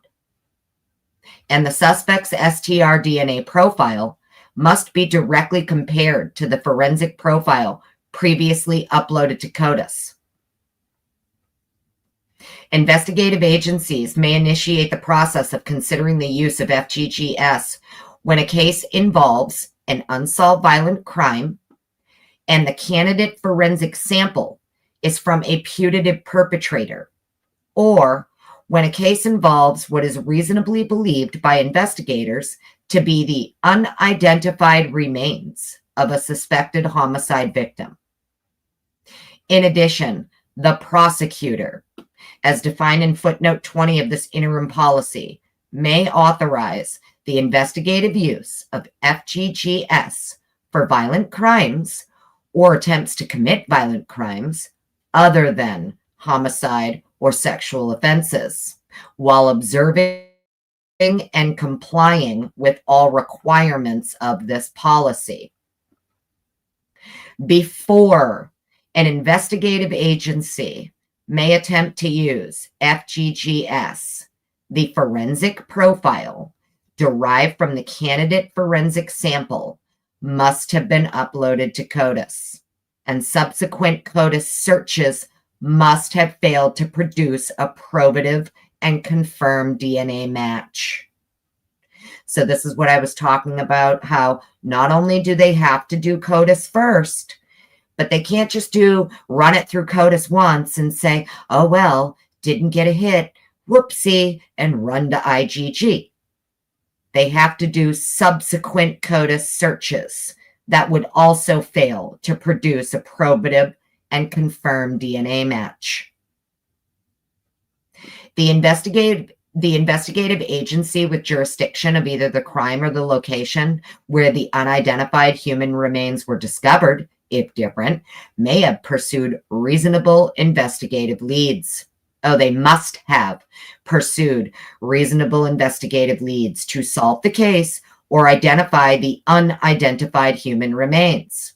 and the suspect's STR DNA profile must be directly compared to the forensic profile previously uploaded to CODIS. Investigative agencies may initiate the process of considering the use of FGGS when a case involves an unsolved violent crime and the candidate forensic sample is from a putative perpetrator, or when a case involves what is reasonably believed by investigators to be the unidentified remains of a suspected homicide victim. In addition, the prosecutor, as defined in footnote 20 of this interim policy, may authorize the investigative use of FGGS for violent crimes or attempts to commit violent crimes other than homicide or sexual offenses, while observing and complying with all requirements of this policy. Before an investigative agency may attempt to use FGGS, the forensic profile derived from the candidate forensic sample must have been uploaded to CODIS, and subsequent CODIS searches must have failed to produce a probative and confirmed DNA match. So this is what I was talking about, how not only do they have to do CODIS first, but they can't just run it through CODIS once and say, oh, well, didn't get a hit, whoopsie, and run to IGG. They have to do subsequent CODIS searches that would also fail to produce a probative and confirmed DNA match. The investigative agency with jurisdiction of either the crime or the location where the unidentified human remains were discovered, if different, may have pursued reasonable investigative leads. Oh, they must have pursued reasonable investigative leads to solve the case or identify the unidentified human remains.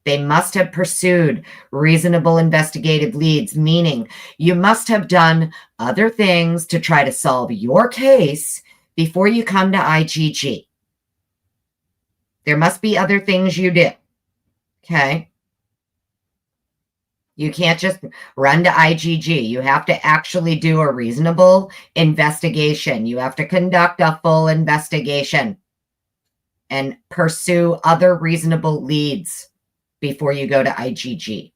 They must have pursued reasonable investigative leads, meaning you must have done other things to try to solve your case before you come to IGG. There must be other things you did. Okay? You can't just run to IGG. You have to actually do a reasonable investigation. You have to conduct a full investigation and pursue other reasonable leads before you go to IGG.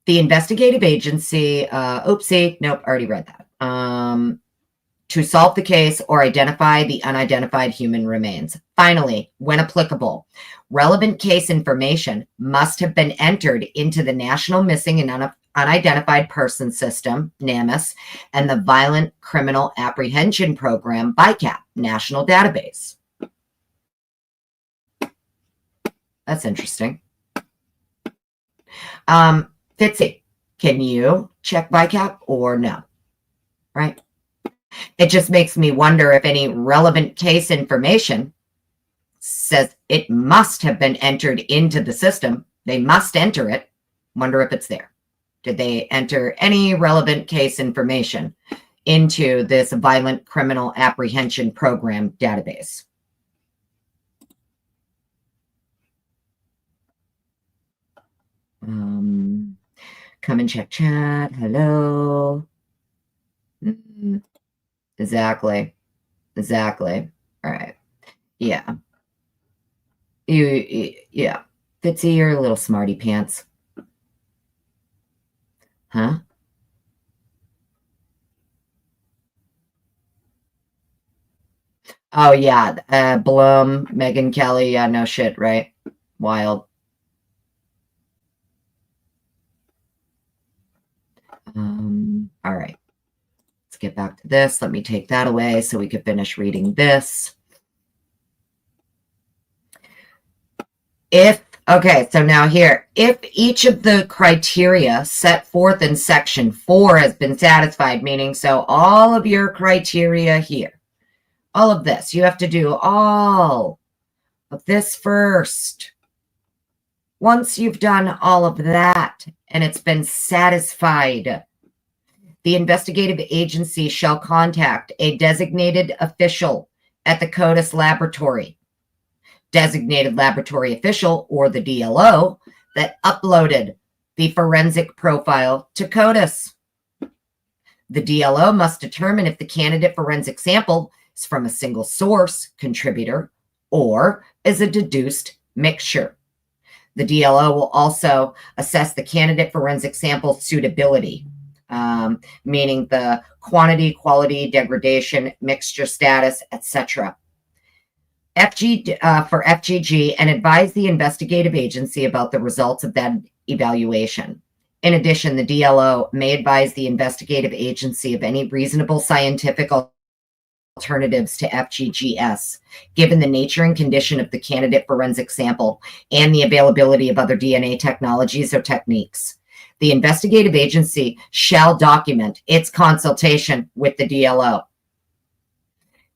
The investigative agency, oopsie, nope, already read that. To solve the case or identify the unidentified human remains. Finally, when applicable, relevant case information must have been entered into the National Missing and Unidentified Person System, NAMIS, and the Violent Criminal Apprehension Program, VICAP, National Database. That's interesting. Fitzy, can you check VICAP or no? Right? It just makes me wonder if any relevant case information says it must have been entered into the system. They must enter it. Wonder if it's there. Did they enter any relevant case information into this Violent Criminal Apprehension Program database? Come and check chat. Hello. Exactly. Exactly. All right. Yeah. Yeah. Fitzy, you're a little smarty pants. Huh? Oh, yeah. Bloom, Megan Kelly. Yeah, no shit, right? Wild. All right. Let's get back to this. Let me take that away so we could finish reading this. Okay, so now here, if each of the criteria set forth in section 4 has been satisfied, meaning so all of your criteria here, all of this, you have to do all of this first. Once you've done all of that and it's been satisfied, the investigative agency shall contact a designated official at the CODIS laboratory, designated laboratory official, or the DLO, that uploaded the forensic profile to CODIS. The DLO must determine if the candidate forensic sample is from a single source, contributor, or is a deduced mixture. The DLO will also assess the candidate forensic sample suitability, meaning the quantity, quality, degradation, mixture status, etc. For FGG, and advise the investigative agency about the results of that evaluation. In addition, the DLO may advise the investigative agency of any reasonable scientific alternatives to FGGS, given the nature and condition of the candidate forensic sample and the availability of other DNA technologies or techniques. The investigative agency shall document its consultation with the DLO.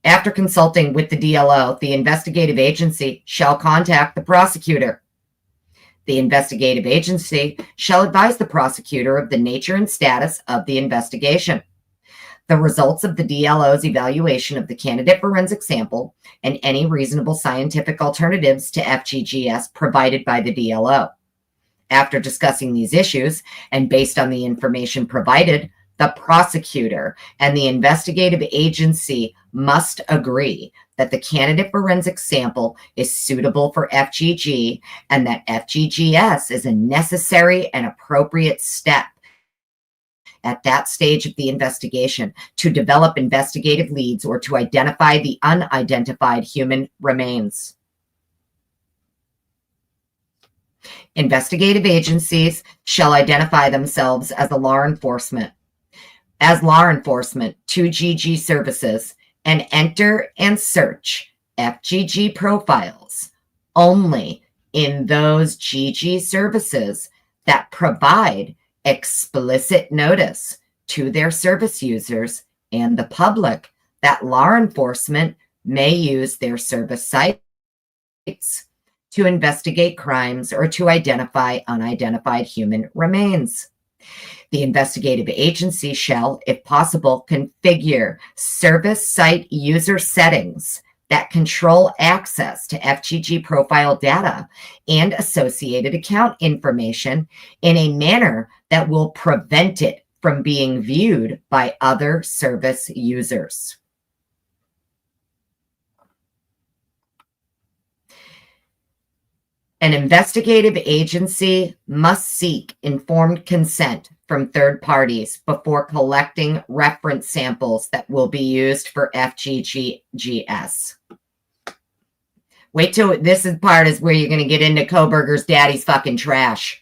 After consulting with the DLO, the investigative agency shall contact the prosecutor. The investigative agency shall advise the prosecutor of the nature and status of the investigation, the results of the DLO's evaluation of the candidate forensic sample, and any reasonable scientific alternatives to FGGS provided by the DLO. After discussing these issues, and based on the information provided, the prosecutor and the investigative agency must agree that the candidate forensic sample is suitable for FGG and that FGGS is a necessary and appropriate step at that stage of the investigation to develop investigative leads or to identify the unidentified human remains. Investigative agencies shall identify themselves as law enforcement to GG services and enter and search FGG profiles only in those GG services that provide explicit notice to their service users and the public that law enforcement may use their service sites to investigate crimes or to identify unidentified human remains. The investigative agency shall, if possible, configure service site user settings that control access to FGG profile data and associated account information in a manner that will prevent it from being viewed by other service users. An investigative agency must seek informed consent from third parties before collecting reference samples that will be used for FGGS. Wait till this part is where you're going to get into Koberger's daddy's fucking trash.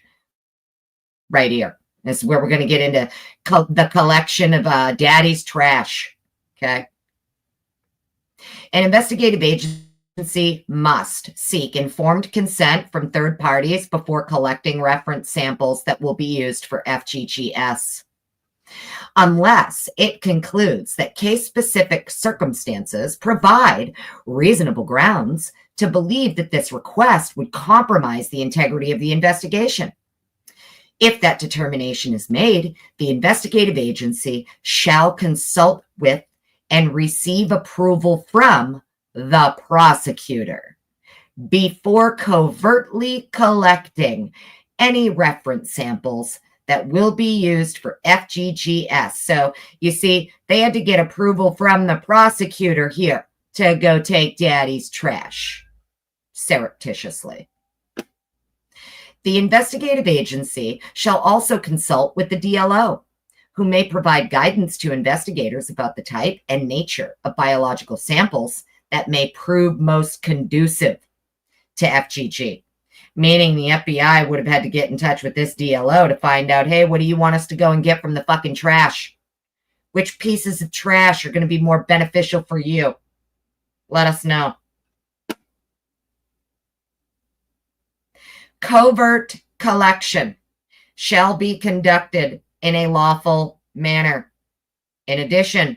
Right here. This is where we're going to get into the collection of daddy's trash. Okay. An investigative agency must seek informed consent from third parties before collecting reference samples that will be used for FGGS, unless it concludes that case-specific circumstances provide reasonable grounds to believe that this request would compromise the integrity of the investigation. If that determination is made, the investigative agency shall consult with and receive approval from the prosecutor before covertly collecting any reference samples that will be used for FGGS. So you see, they had to get approval from the prosecutor here to go take daddy's trash surreptitiously. The investigative agency shall also consult with the DLO, who may provide guidance to investigators about the type and nature of biological samples that may prove most conducive to FGG. Meaning the FBI would have had to get in touch with this DLO to find out, hey, what do you want us to go and get from the fucking trash? Which pieces of trash are going to be more beneficial for you? Let us know. Covert collection shall be conducted in a lawful manner. In addition,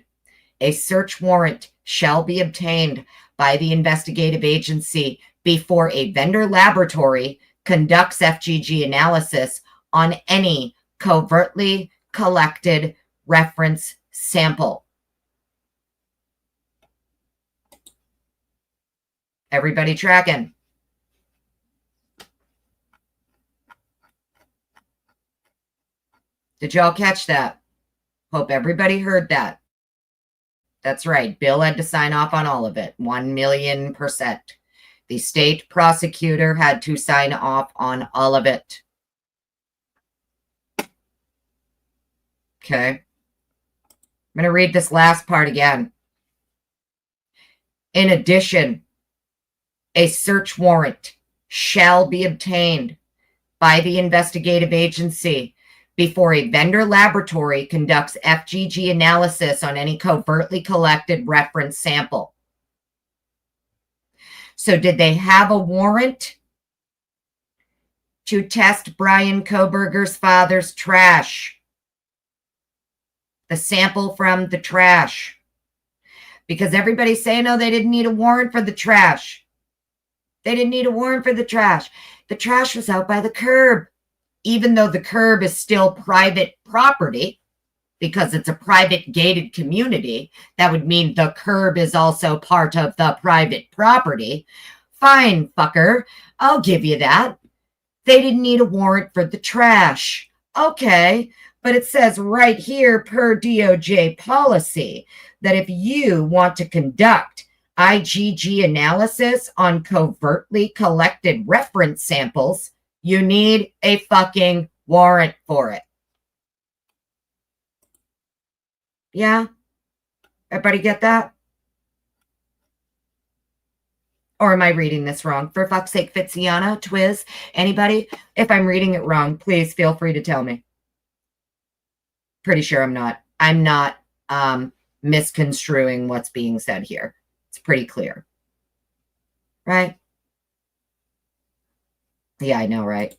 a search warrant shall be obtained by the investigative agency before a vendor laboratory conducts FGG analysis on any covertly collected reference sample. Everybody tracking? Did y'all catch that? Hope everybody heard that. That's right. Bill had to sign off on all of it. 1,000,000%. The state prosecutor had to sign off on all of it. Okay. I'm going to read this last part again. In addition, a search warrant shall be obtained by the investigative agency before a vendor laboratory conducts FGG analysis on any covertly collected reference sample. So did they have a warrant to test Brian Kohberger's father's trash? The sample from the trash. Because everybody's saying, oh, they didn't need a warrant for the trash. They didn't need a warrant for the trash. The trash was out by the curb. Even though the curb is still private property, because it's a private gated community, that would mean the curb is also part of the private property. Fine, fucker. I'll give you that. They didn't need a warrant for the trash. Okay, but it says right here per DOJ policy that if you want to conduct IGG analysis on covertly collected reference samples, you need a fucking warrant for it. Yeah? Everybody get that? Or am I reading this wrong? For fuck's sake, Fitziana, Twiz, anybody? If I'm reading it wrong, please feel free to tell me. Pretty sure I'm not. I'm not misconstruing what's being said here. It's pretty clear. Right? Yeah, I know, right?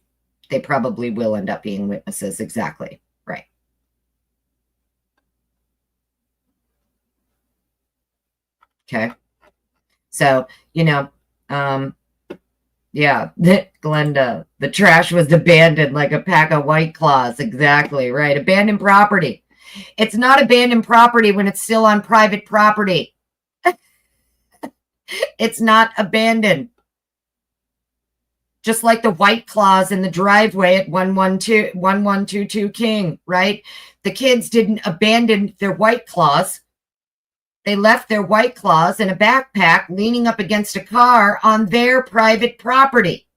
They probably will end up being witnesses. Exactly. Right. Okay. So, yeah, Glenda, the trash was abandoned like a pack of White Claws. Exactly, right. Abandoned property. It's not abandoned property when it's still on private property. It's not abandoned. Just like the White Claws in the driveway at 1122 King, right? The kids didn't abandon their White Claws. They left their White Claws in a backpack leaning up against a car on their private property.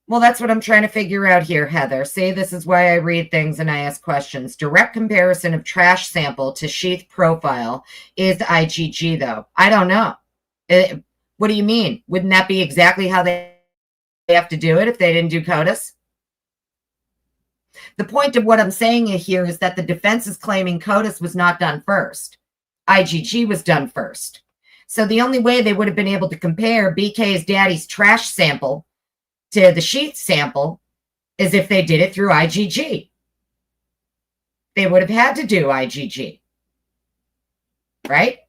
Well, that's what I'm trying to figure out here, Heather. See, this is why I read things and I ask questions. Direct comparison of trash sample to sheath profile is IGG, though. I don't know. What do you mean? Wouldn't that be exactly how they have to do it if they didn't do CODIS? The point of what I'm saying here is that the defense is claiming CODIS was not done first. IGG was done first. So the only way they would have been able to compare BK's daddy's trash sample to the sheath sample is if they did it through IGG. They would have had to do IGG, right?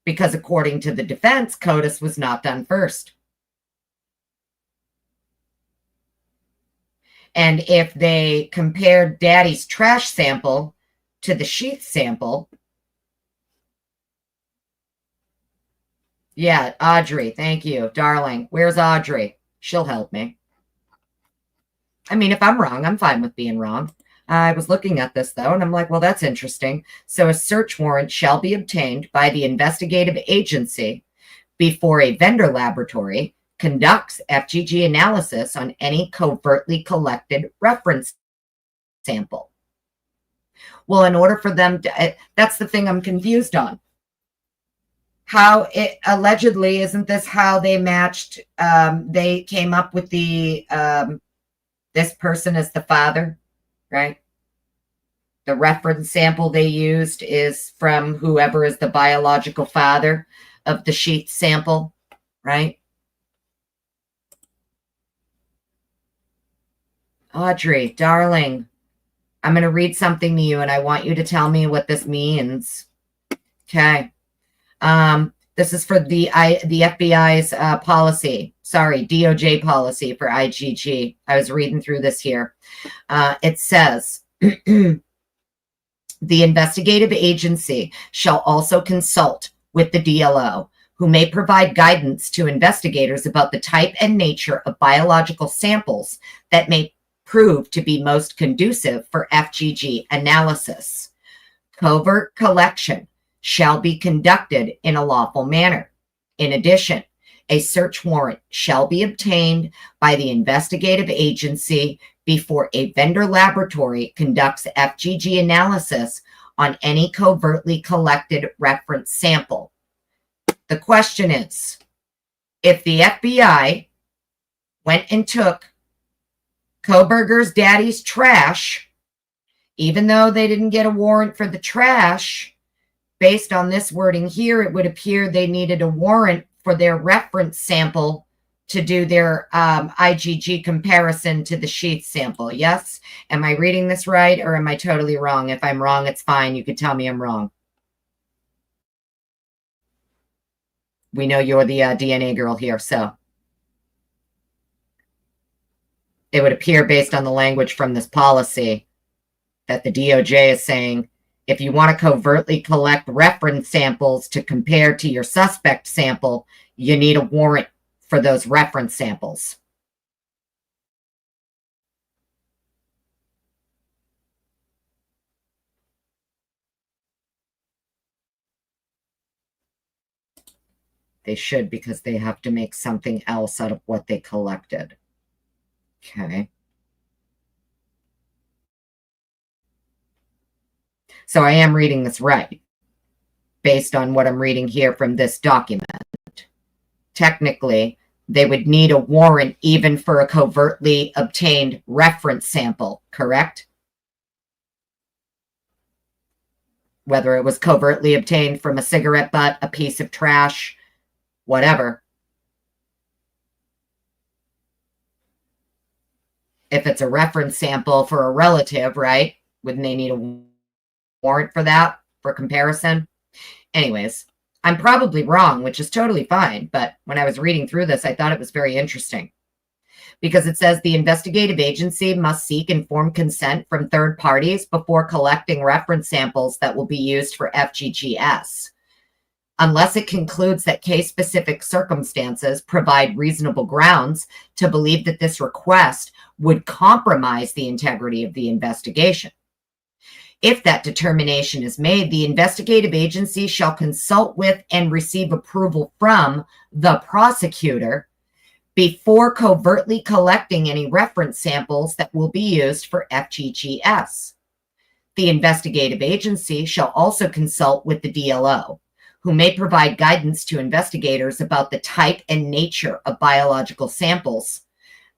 Because according to the defense, CODIS was not done first. And if they compared daddy's trash sample to the sheath sample, Yeah, Audrey, thank you, darling. Where's Audrey? She'll help me. I mean, if I'm wrong, I'm fine with being wrong. I was looking at this, though, and I'm like, well, that's interesting. So a search warrant shall be obtained by the investigative agency before a vendor laboratory conducts FGG analysis on any covertly collected reference sample. Well, in order for them to, that's the thing I'm confused on. How it allegedly, isn't this how they matched, they came up with the, this person as the father, right? The reference sample they used is from whoever is the biological father of the sheet sample, right? Audrey, darling, I'm going to read something to you and I want you to tell me what this means. Okay. This is for the FBI's policy. Sorry, DOJ policy for IGG. I was reading through this here. It says, the investigative agency shall also consult with the DLO, who may provide guidance to investigators about the type and nature of biological samples that may prove to be most conducive for FGG analysis. Covert collection shall be conducted in a lawful manner. In addition, a search warrant shall be obtained by the investigative agency before a vendor laboratory conducts FGG analysis on any covertly collected reference sample. The question is, if the FBI went and took Koberger's daddy's trash, even though they didn't get a warrant for the trash, based on this wording here, it would appear they needed a warrant for their reference sample to do their IGG comparison to the sheath sample. Yes? Am I reading this right, or am I totally wrong? If I'm wrong, it's fine. You could tell me I'm wrong. We know you're the DNA girl here, so it would appear based on the language from this policy that the DOJ is saying, if you want to covertly collect reference samples to compare to your suspect sample, you need a warrant for those reference samples. They should, because they have to make something else out of what they collected. Okay. So I am reading this right, based on what I'm reading here from this document. Technically, they would need a warrant even for a covertly obtained reference sample, correct? Whether it was covertly obtained from a cigarette butt, a piece of trash, whatever. If it's a reference sample for a relative, right? Wouldn't they need a warrant for that, for comparison? Anyways, I'm probably wrong, which is totally fine. But when I was reading through this, I thought it was very interesting, because it says the investigative agency must seek informed consent from third parties before collecting reference samples that will be used for FGGS, unless it concludes that case-specific circumstances provide reasonable grounds to believe that this request would compromise the integrity of the investigation. If that determination is made, the investigative agency shall consult with and receive approval from the prosecutor before covertly collecting any reference samples that will be used for FGGS. The investigative agency shall also consult with the DLO, who may provide guidance to investigators about the type and nature of biological samples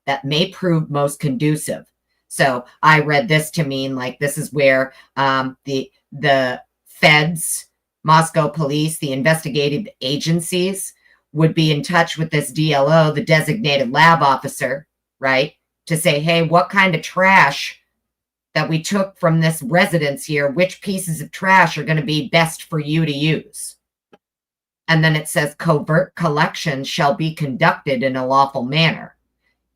that may prove most conducive. So I read this to mean like this is where the feds, Moscow police, the investigative agencies would be in touch with this DLO, the designated lab officer, right? To say, hey, what kind of trash that we took from this residence here, which pieces of trash are going to be best for you to use? And then it says covert collection shall be conducted in a lawful manner.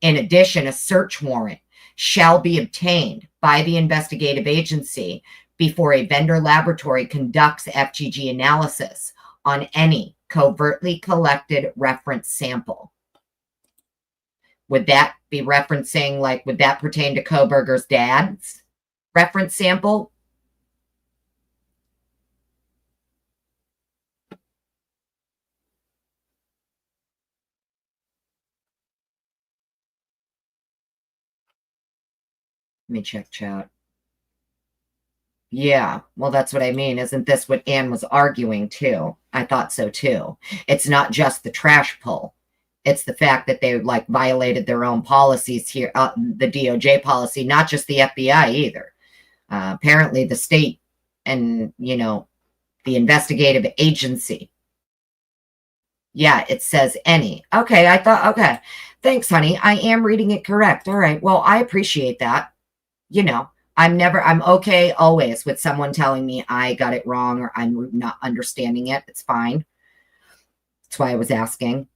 In addition, a search warrant shall be obtained by the investigative agency before a vendor laboratory conducts FGG analysis on any covertly collected reference sample. Would that be referencing, like, would that pertain to Kohberger's dad's reference sample? Let me check chat. Yeah, well, that's what I mean. Isn't this what Anne was arguing too? I thought so too. It's not just the trash pull. It's the fact that they like violated their own policies here, the DOJ policy, not just the FBI either. Apparently the state and, you know, the investigative agency. Yeah, it says any. Okay, I thought, okay. Thanks, honey. I am reading it correct. All right. Well, I appreciate that. You know, I'm okay always with someone telling me I got it wrong or I'm not understanding it. It's fine. That's why I was asking.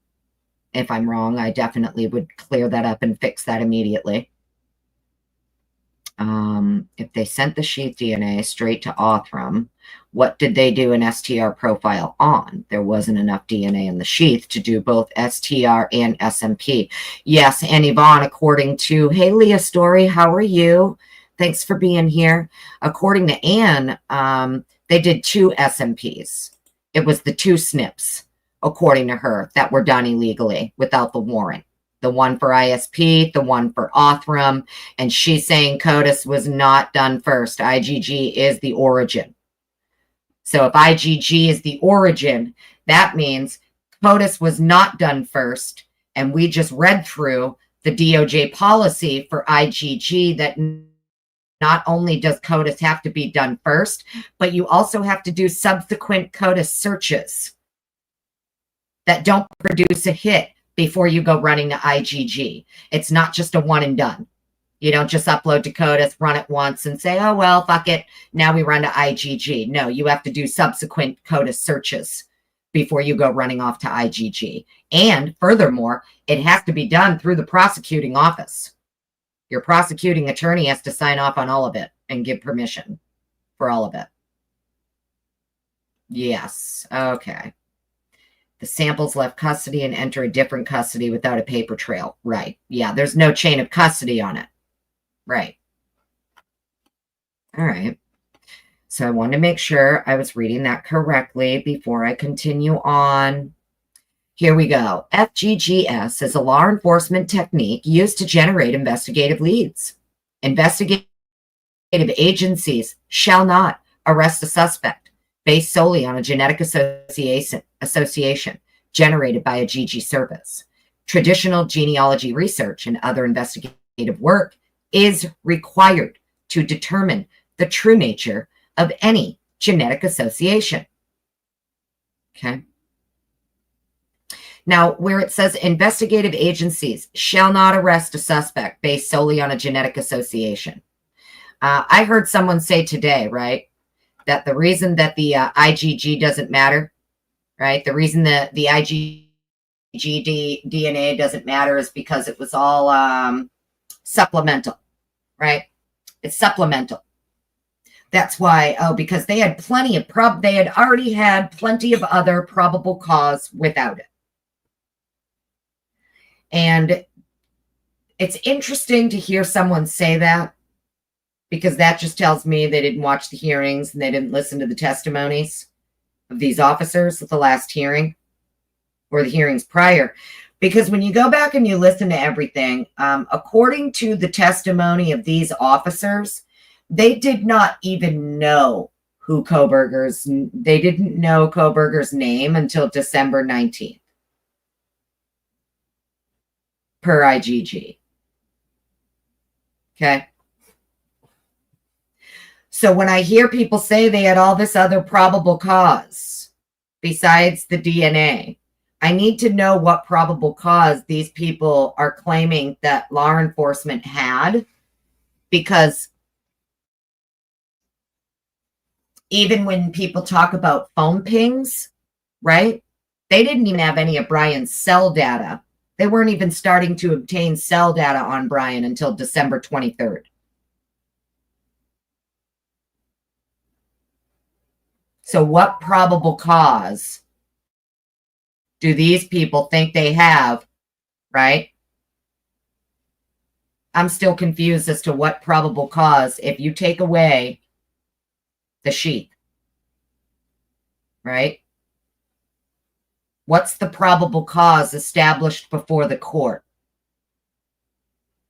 If I'm wrong, I definitely would clear that up and fix that immediately. If they sent the sheath DNA straight to Othram, what did they do an STR profile on? There wasn't enough DNA in the sheath to do both STR and SMP. Yes, and Yvonne, according to Leah Story, how are you? Thanks for being here. According to Anne, they did 2 SMPs. It was the 2 SNPs, according to her, that were done illegally without the warrant. The one for ISP, the one for Othram, and she's saying CODIS was not done first. IGG is the origin. So if IGG is the origin, that means CODIS was not done first, and we just read through the DOJ policy for IGG that not only does CODIS have to be done first, but you also have to do subsequent CODIS searches that don't produce a hit before you go running to IGG. It's not just a one and done. You don't just upload to CODIS, run it once, and say, oh, well, fuck it. Now we run to IGG. No, you have to do subsequent CODIS searches before you go running off to IGG. And furthermore, it has to be done through the prosecuting office. Your prosecuting attorney has to sign off on all of it and give permission for all of it. Yes. Okay. The samples left custody and enter a different custody without a paper trail. Right. Yeah, there's no chain of custody on it. Right. All right. So I wanted to make sure I was reading that correctly before I continue on. Here we go. FGGS is a law enforcement technique used to generate investigative leads. Investigative agencies shall not arrest a suspect based solely on a genetic association generated by a GG service. Traditional genealogy research and other investigative work is required to determine the true nature of any genetic association. Okay. Now, where it says investigative agencies shall not arrest a suspect based solely on a genetic association. I heard someone say today, right, that the reason that the IGG doesn't matter, right, the reason that the IGG DNA doesn't matter is because it was all supplemental, right? It's supplemental. That's why, because they had plenty of they had already had plenty of other probable cause without it. And it's interesting to hear someone say that, because that just tells me they didn't watch the hearings and they didn't listen to the testimonies of these officers at the last hearing or the hearings prior. Because when you go back and you listen to everything, according to the testimony of these officers, they did not even know they didn't know Kohberger's name until December 19th. Per IGG. Okay. So when I hear people say they had all this other probable cause besides the DNA, I need to know what probable cause these people are claiming that law enforcement had, because even when people talk about phone pings, right? They didn't even have any of Brian's cell data. They weren't even starting to obtain cell data on Brian until December 23rd. So what probable cause do these people think they have, right? I'm still confused as to what probable cause, if you take away the sheath, right? What's the probable cause established before the court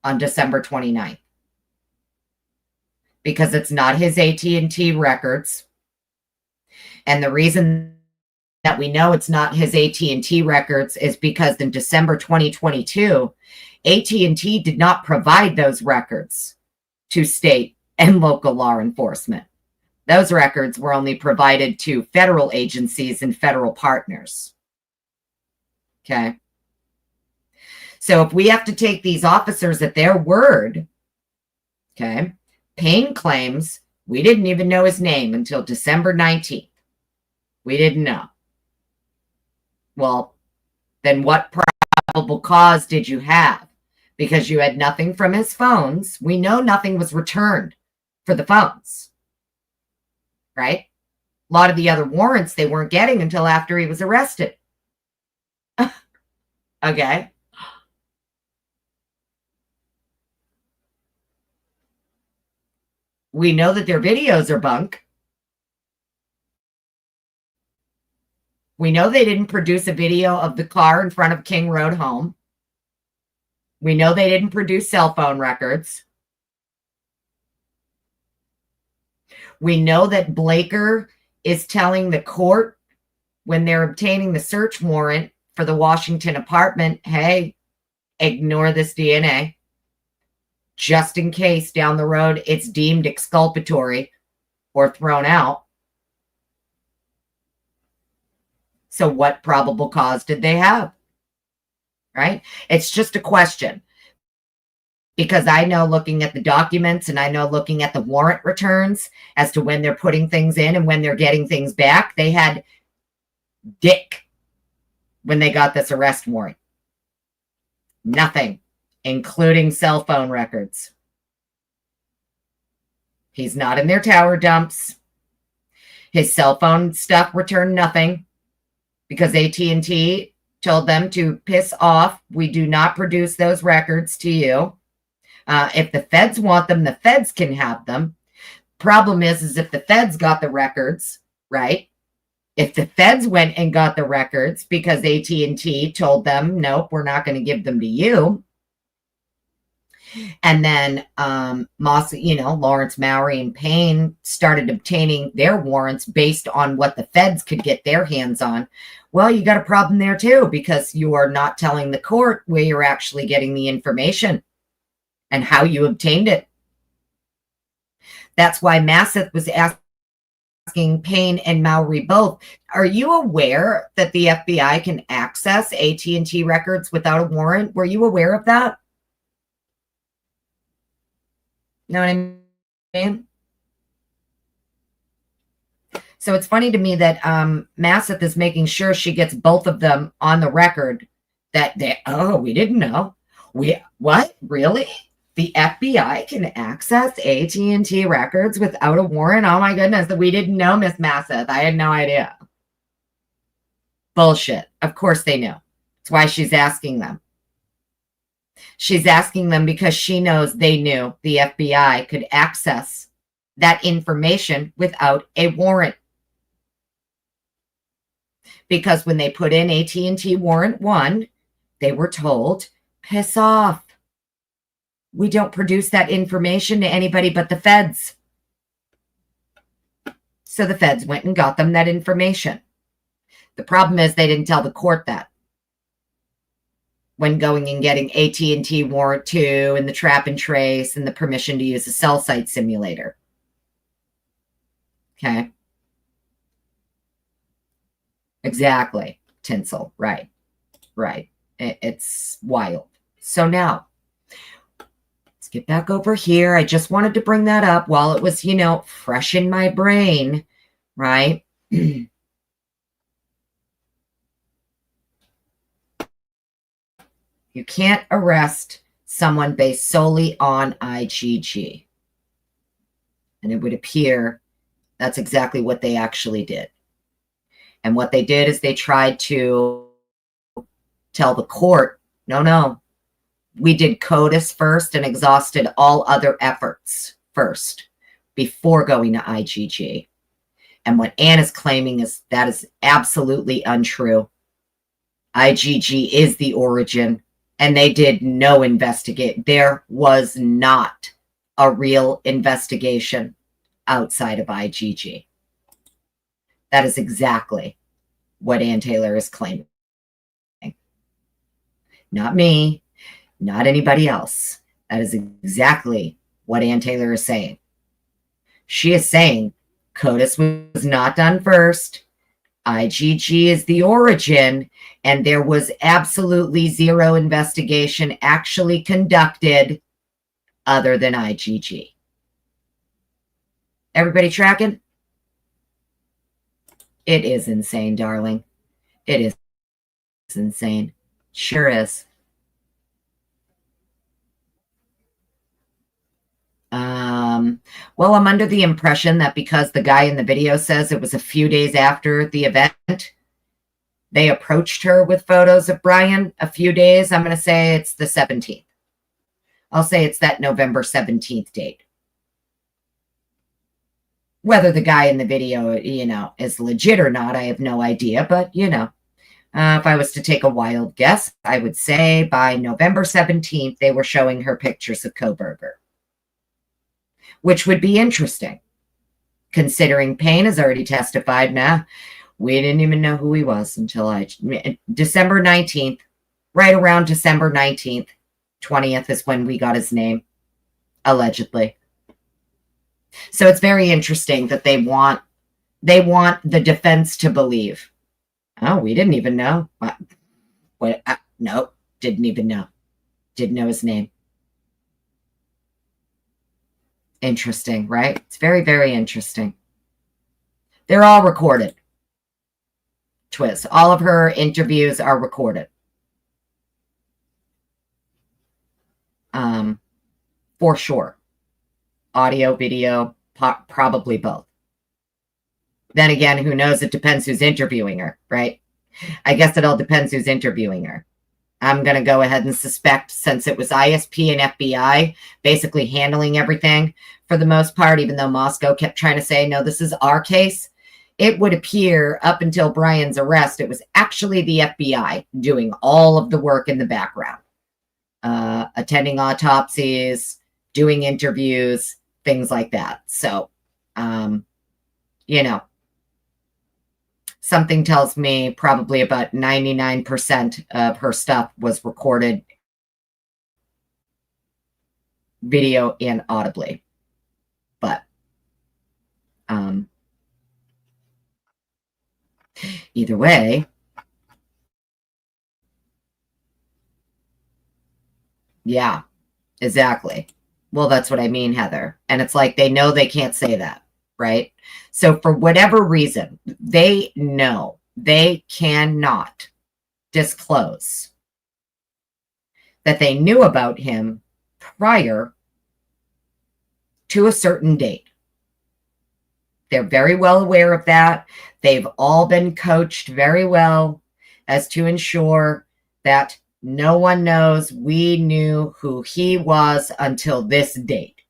on December 29th? Because it's not his AT&T records. And the reason that we know it's not his AT&T records is because in December 2022, AT&T did not provide those records to state and local law enforcement. Those records were only provided to federal agencies and federal partners. Okay. So if we have to take these officers at their word, okay, Payne claims we didn't even know his name until December 19th. We didn't know. Well, then what probable cause did you have? Because you had nothing from his phones. We know nothing was returned for the phones, right? A lot of the other warrants they weren't getting until after he was arrested. Okay. We know that their videos are bunk. We know they didn't produce a video of the car in front of King Road home. We know they didn't produce cell phone records. We know that Blaker is telling the court when they're obtaining the search warrant for the Washington apartment, hey, ignore this DNA. Just in case down the road it's deemed exculpatory or thrown out. So what probable cause did they have? Right? It's just a question. Because I know looking at the documents and I know looking at the warrant returns as to when they're putting things in and when they're getting things back, they had dick when they got this arrest warrant. Nothing, including cell phone records. He's not in their tower dumps. His cell phone stuff returned nothing because AT&T told them to piss off. We do not produce those records to you. If the feds want them, the feds can have them. Problem is if the feds got the records, right? If the feds went and got the records because AT&T told them, nope, we're not going to give them to you. And then Lawrence, Mowry, and Payne started obtaining their warrants based on what the feds could get their hands on. Well, you got a problem there too, because you are not telling the court where you're actually getting the information and how you obtained it. That's why Masseth was asking Payne and Mowry both, are you aware that the FBI can access AT&T records without a warrant? Were you aware of that? Know what I mean? So it's funny to me that Masseth is making sure she gets both of them on the record that we didn't know. What? Really? The FBI can access AT&T records without a warrant? Oh my goodness, we didn't know, Miss Masseth. I had no idea. Bullshit. Of course they knew. That's why she's asking them. She's asking them because she knows they knew the FBI could access that information without a warrant. Because when they put in AT&T warrant 1, they were told, piss off. We don't produce that information to anybody but the feds. So the feds went and got them that information. The problem is they didn't tell the court that when going and getting AT&T warrant 2 and the trap and trace and the permission to use a cell site simulator. Okay. Exactly. Tinsel. Right. It's wild. So now, let's get back over here. I just wanted to bring that up while it was, fresh in my brain, right? You can't arrest someone based solely on IGG. And it would appear that's exactly what they actually did. And what they did is they tried to tell the court, no, we did CODIS first and exhausted all other efforts first before going to IGG. And what Ann is claiming is that is absolutely untrue. IGG is the origin, and they did no investigate. There was not a real investigation outside of IGG. That is exactly what Ann Taylor is claiming. Not me, not anybody else. That is exactly what Ann Taylor is saying. She is saying CODIS was not done first. IGG is the origin, and there was absolutely zero investigation actually conducted other than IGG. Everybody tracking? It is insane, darling. It is insane. Sure is. Well, I'm under the impression that because the guy in the video says it was a few days after the event, they approached her with photos of Brian a few days. I'm going to say it's the 17th. I'll say it's that November 17th date. Whether the guy in the video, is legit or not, I have no idea. But, if I was to take a wild guess, I would say by November 17th, they were showing her pictures of Koberger, which would be interesting, considering Payne has already testified. We didn't even know who he was until December 19th, right around December 19th, 20th is when we got his name, allegedly. So it's very interesting that they want the defense to believe, oh, we didn't even know. Nope, didn't even know. Didn't know his name. Interesting, right? It's very, very interesting. They're all recorded. Twist. All of her interviews are recorded. For sure. Audio, video, probably both. Then again, who knows? It depends who's interviewing her, right? I guess it all depends who's interviewing her. I'm going to go ahead and suspect, since it was ISP and FBI basically handling everything for the most part, even though Moscow kept trying to say, no, this is our case, it would appear up until Brian's arrest, it was actually the FBI doing all of the work in the background, attending autopsies, doing interviews, things like that. So, something tells me probably about 99% of her stuff was recorded video and audibly. But either way, yeah, exactly. Well, that's what I mean, Heather. And it's like they know they can't say that, right? So for whatever reason, they know they cannot disclose that they knew about him prior to a certain date. They're very well aware of that. They've all been coached very well as to ensure that no one knows we knew who he was until this date.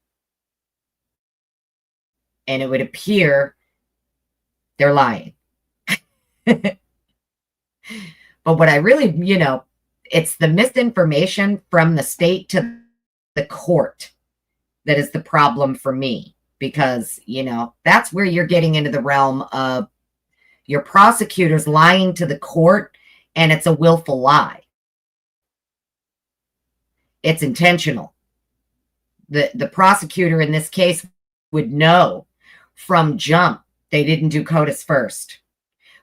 And it would appear they're lying. But what I really, it's the misinformation from the state to the court that is the problem for me, because, that's where you're getting into the realm of your prosecutors lying to the court, and it's a willful lie. It's intentional. The prosecutor in this case would know from jump they didn't do CODIS first.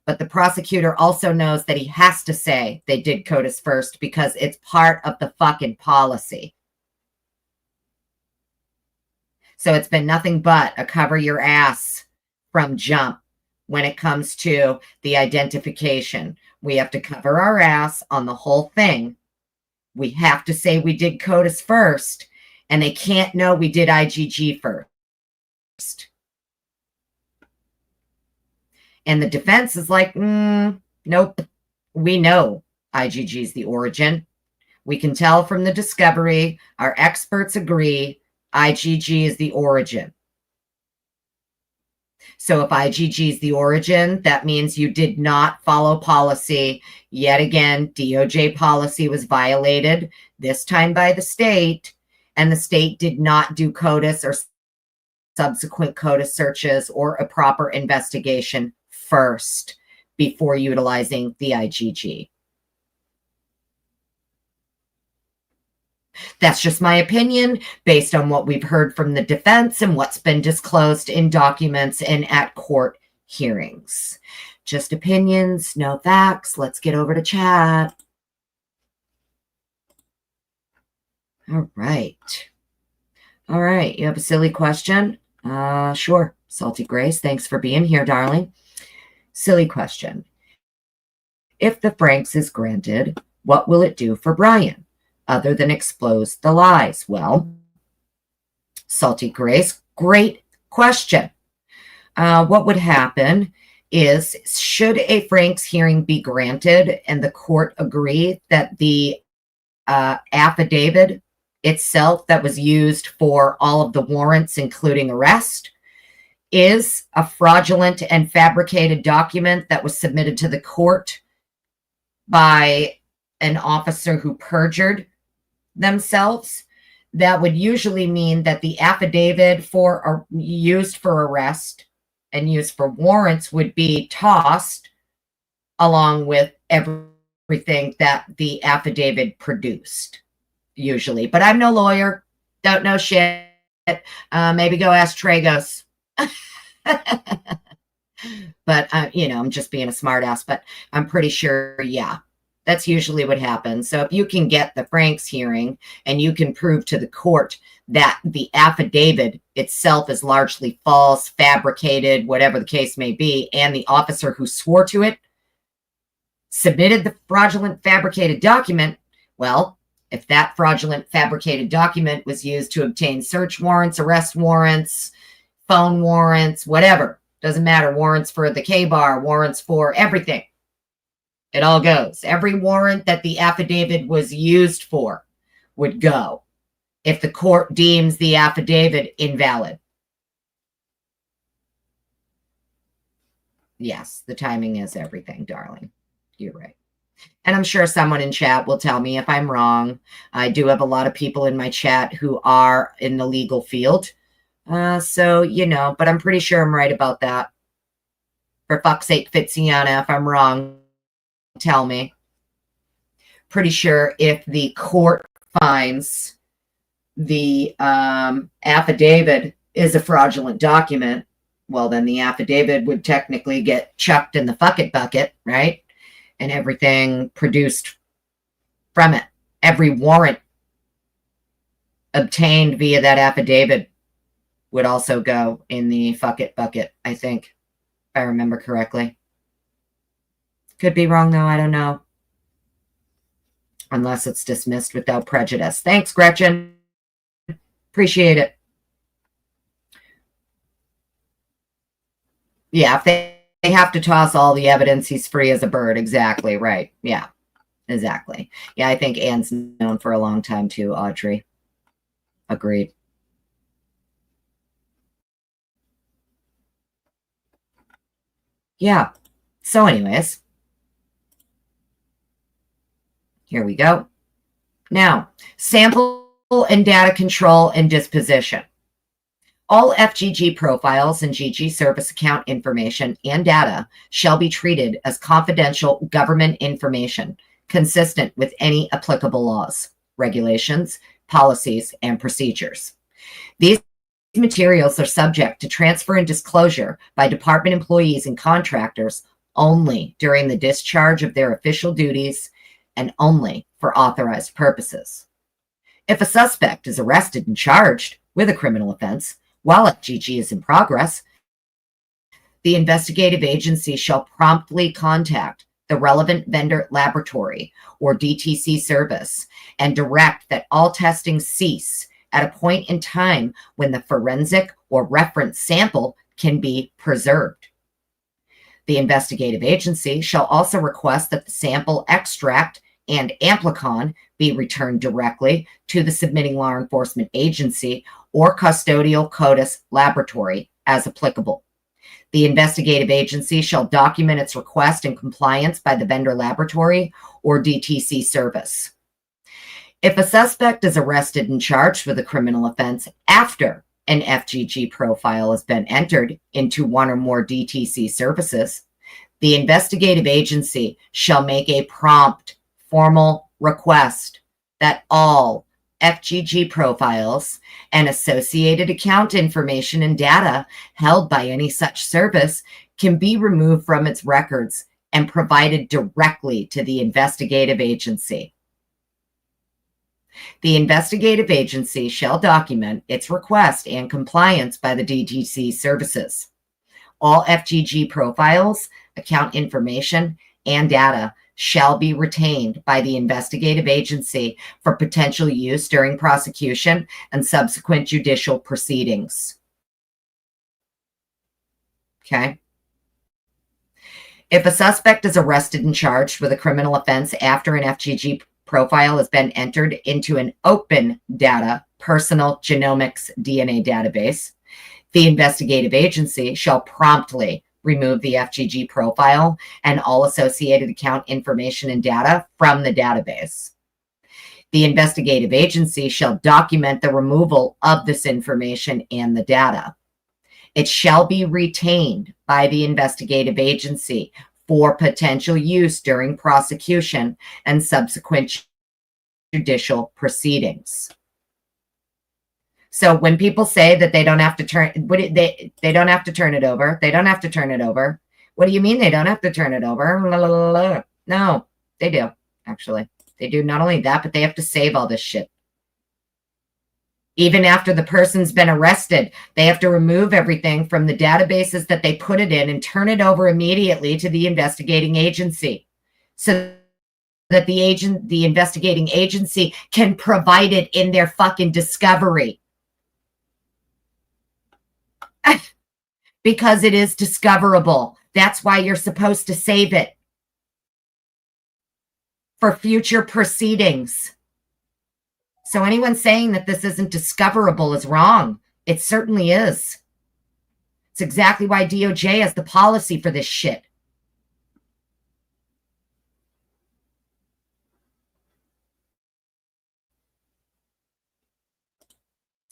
But the prosecutor also knows that he has to say they did CODIS first because it's part of the fucking policy. So it's been nothing but a cover your ass from jump when it comes to the identification. We have to cover our ass on the whole thing. We have to say we did CODIS first, and they can't know we did IGG first. And the defense is like, nope, we know IgG is the origin. We can tell from the discovery, our experts agree, IgG is the origin. So if IgG is the origin, that means you did not follow policy. Yet again, DOJ policy was violated, this time by the state, and the state did not do CODIS or subsequent CODIS searches or a proper investigation first before utilizing the IGG. That's just my opinion based on what we've heard from the defense and what's been disclosed in documents and at court hearings. Just opinions, no facts. Let's get over to chat. All right. All right. You have a silly question? Sure. Salty Grace, thanks for being here, darling. Silly question. If the Franks is granted, what will it do for Brian other than expose the lies? Well, Salty Grace, great question. What would happen is, should a Franks hearing be granted and the court agree that the affidavit itself that was used for all of the warrants, including arrest, is a fraudulent and fabricated document that was submitted to the court by an officer who perjured themselves, that would usually mean that the affidavit used for arrest and used for warrants would be tossed along with everything that the affidavit produced, usually. But I'm no lawyer, don't know shit. Maybe go ask Tragos. But I'm just being a smartass, but I'm pretty sure, yeah, that's usually what happens. So if you can get the Franks hearing and you can prove to the court that the affidavit itself is largely false, fabricated, whatever the case may be, and the officer who swore to it submitted the fraudulent fabricated document, well, if that fraudulent fabricated document was used to obtain search warrants, arrest warrants, phone warrants, whatever, doesn't matter, warrants for the K-bar, warrants for everything, it all goes. Every warrant that the affidavit was used for would go if the court deems the affidavit invalid. Yes, the timing is everything, darling. You're right. And I'm sure someone in chat will tell me if I'm wrong. I do have a lot of people in my chat who are in the legal field. So, but I'm pretty sure I'm right about that. For fuck's sake, Fitziana, if I'm wrong, tell me. Pretty sure if the court finds the affidavit is a fraudulent document, well, then the affidavit would technically get chucked in the fuck it bucket, right? And everything produced from it, every warrant obtained via that affidavit would also go in the fuck it bucket, I think, if I remember correctly. Could be wrong, though. I don't know. Unless it's dismissed without prejudice. Thanks, Gretchen. Appreciate it. Yeah, if they have to toss all the evidence, he's free as a bird. Exactly, right. Yeah, exactly. Yeah, I think Anne's known for a long time, too, Audrey. Agreed. Yeah. So anyways, here we go. Now, sample and data control and disposition. All FGG profiles and GG service account information and data shall be treated as confidential government information consistent with any applicable laws, regulations, policies, and procedures. These materials are subject to transfer and disclosure by department employees and contractors only during the discharge of their official duties and only for authorized purposes. If a suspect is arrested and charged with a criminal offense while FGG is in progress, the investigative agency shall promptly contact the relevant vendor laboratory or DTC service and direct that all testing cease at a point in time when the forensic or reference sample can be preserved. The investigative agency shall also request that the sample extract and amplicon be returned directly to the submitting law enforcement agency or custodial CODIS laboratory as applicable. The investigative agency shall document its request in compliance by the vendor laboratory or DTC service. If a suspect is arrested and charged with a criminal offense after an FGG profile has been entered into one or more DTC services, the investigative agency shall make a prompt formal request that all FGG profiles and associated account information and data held by any such service can be removed from its records and provided directly to the investigative agency. The investigative agency shall document its request and compliance by the DTC services. All FGG profiles, account information, and data shall be retained by the investigative agency for potential use during prosecution and subsequent judicial proceedings. Okay. If a suspect is arrested and charged with a criminal offense after an FGG profile has been entered into an open data personal genomics DNA database, the investigative agency shall promptly remove the FGG profile and all associated account information and data from the database. The investigative agency shall document the removal of this information and the data. It shall be retained by the investigative agency for potential use during prosecution and subsequent judicial proceedings. So when people say that they don't have to turn, they don't have to turn it over. They don't have to turn it over. What do you mean they don't have to turn it over? No, they do, actually. They do not only that, but they have to save all this shit. Even after the person's been arrested, they have to remove everything from the databases that they put it in and turn it over immediately to the investigating agency so that the investigating agency can provide it in their fucking discovery. Because it is discoverable. That's why you're supposed to save it for future proceedings. So anyone saying that this isn't discoverable is wrong. It certainly is. It's exactly why DOJ has the policy for this shit.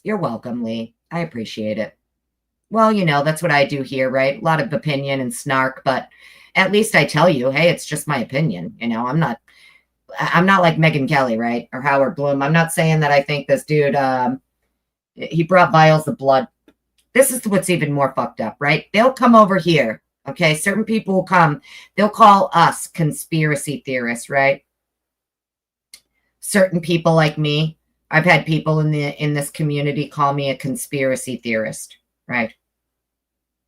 You're welcome, Lee. I appreciate it. Well, you know, that's what I do here, right? A lot of opinion and snark, but at least I tell you, hey, it's just my opinion. You know, I'm not like Megyn Kelly, right? Or Howard Bloom. I'm not saying that I think this dude, he brought vials of blood. This is what's even more fucked up, right? They'll come over here, okay? Certain people will come. They'll call us conspiracy theorists, right? Certain people like me, I've had people in this community call me a conspiracy theorist, right?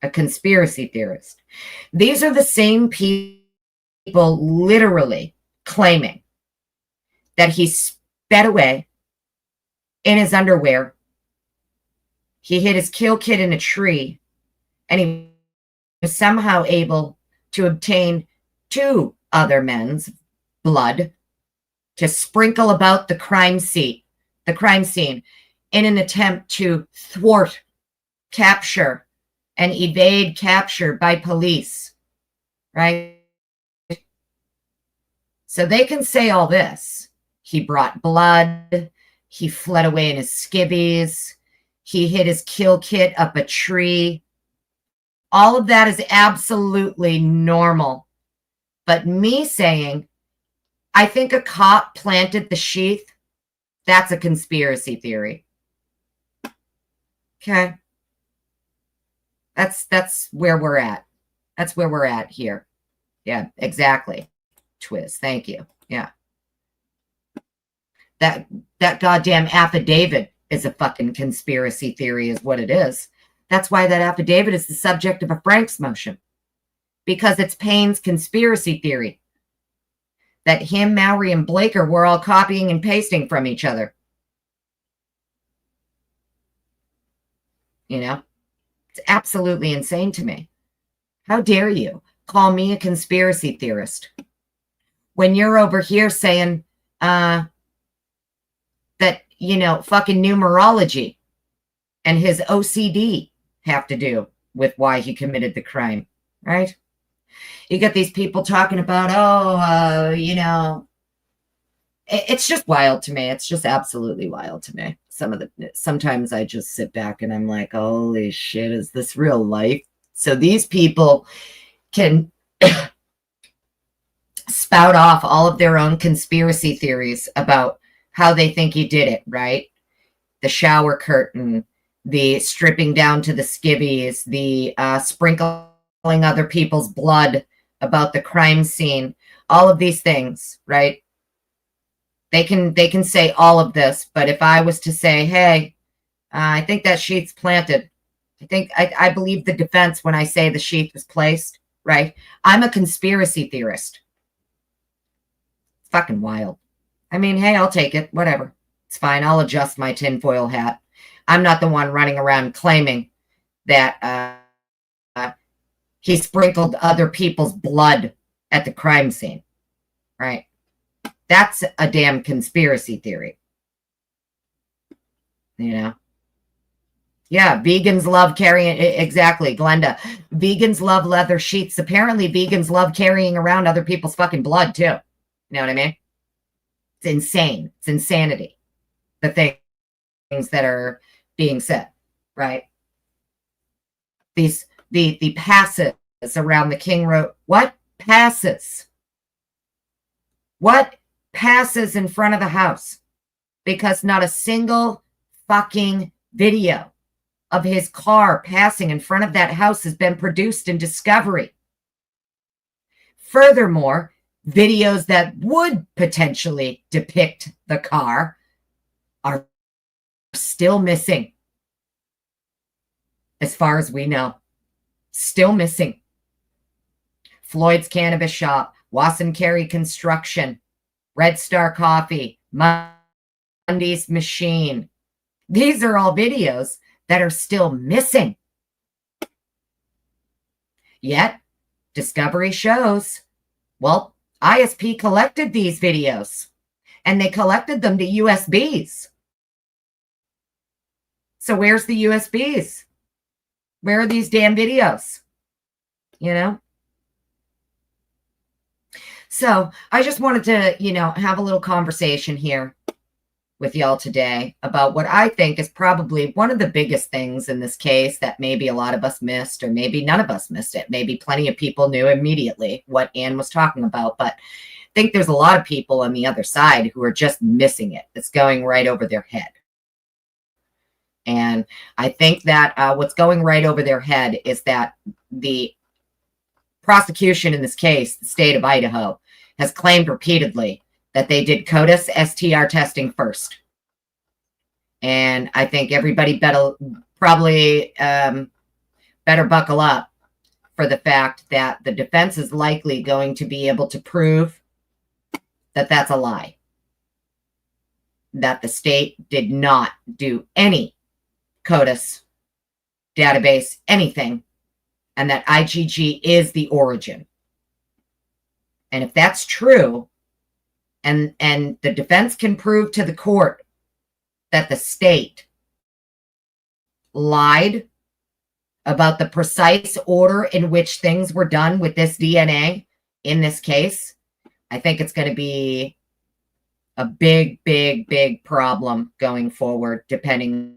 A conspiracy theorist. These are the same people literally claiming that he sped away in his underwear. He hit his kill kit in a tree, and he was somehow able to obtain 2 other men's blood to sprinkle about the crime scene in an attempt to thwart capture and evade capture by police, right? So they can say all this. He brought blood. He fled away in his skivvies. He hid his kill kit up a tree. All of that is absolutely normal. But me saying, I think a cop planted the sheath, that's a conspiracy theory. Okay. That's where we're at. That's where we're at here. Yeah, exactly. Twiz. Thank you. Yeah. That goddamn affidavit is a fucking conspiracy theory is what it is. That's why that affidavit is the subject of a Franks motion. Because it's Payne's conspiracy theory. That him, Mowry, and Blaker were all copying and pasting from each other. You know? It's absolutely insane to me. How dare you call me a conspiracy theorist. When you're over here saying that, fucking numerology and his OCD have to do with why he committed the crime, right? You get these people talking about, it's just wild to me. It's just absolutely wild to me. Sometimes I just sit back and I'm like, holy shit, is this real life? So these people can spout off all of their own conspiracy theories about how they think he did it, right? The shower curtain, the stripping down to the skivvies, the sprinkling other people's blood about the crime scene, all of these things, right? They can say all of this, but if I was to say, hey, I think that sheath's planted, I believe the defense when I say the sheath was placed, right? I'm a conspiracy theorist. It's fucking wild. I mean, hey, I'll take it. Whatever. It's fine. I'll adjust my tinfoil hat. I'm not the one running around claiming that he sprinkled other people's blood at the crime scene, right? That's a damn conspiracy theory. Yeah, vegans love carrying, exactly, Glenda. Vegans love leather sheets. Apparently, vegans love carrying around other people's fucking blood, too. You know what I mean? It's insane. It's insanity. The things that are being said, right? The passes around the King Road. What passes? What passes in front of the house? Because not a single fucking video of his car passing in front of that house has been produced in discovery. Furthermore, videos that would potentially depict the car are still missing. As far as we know, still missing. Floyd's Cannabis Shop, Wasson Carey Construction, Red Star Coffee, Mundy's Machine. These are all videos that are still missing. Yet, discovery shows, well, ISP collected these videos, and they collected them to USBs. So where's the USBs? Where are these damn videos? So I just wanted to, have a little conversation here with y'all today about what I think is probably one of the biggest things in this case that maybe a lot of us missed, or maybe none of us missed it. Maybe plenty of people knew immediately what Ann was talking about, but I think there's a lot of people on the other side who are just missing it. It's going right over their head. And I think that what's going right over their head is that the prosecution in this case, the state of Idaho, has claimed repeatedly that they did CODIS STR testing first. And I think everybody better buckle up for the fact that the defense is likely going to be able to prove that that's a lie. That the state did not do any CODIS database, anything, and that IGG is the origin. And if that's true, and the defense can prove to the court that the state lied about the precise order in which things were done with this DNA in this case, I think it's going to be a big, big, big problem going forward, depending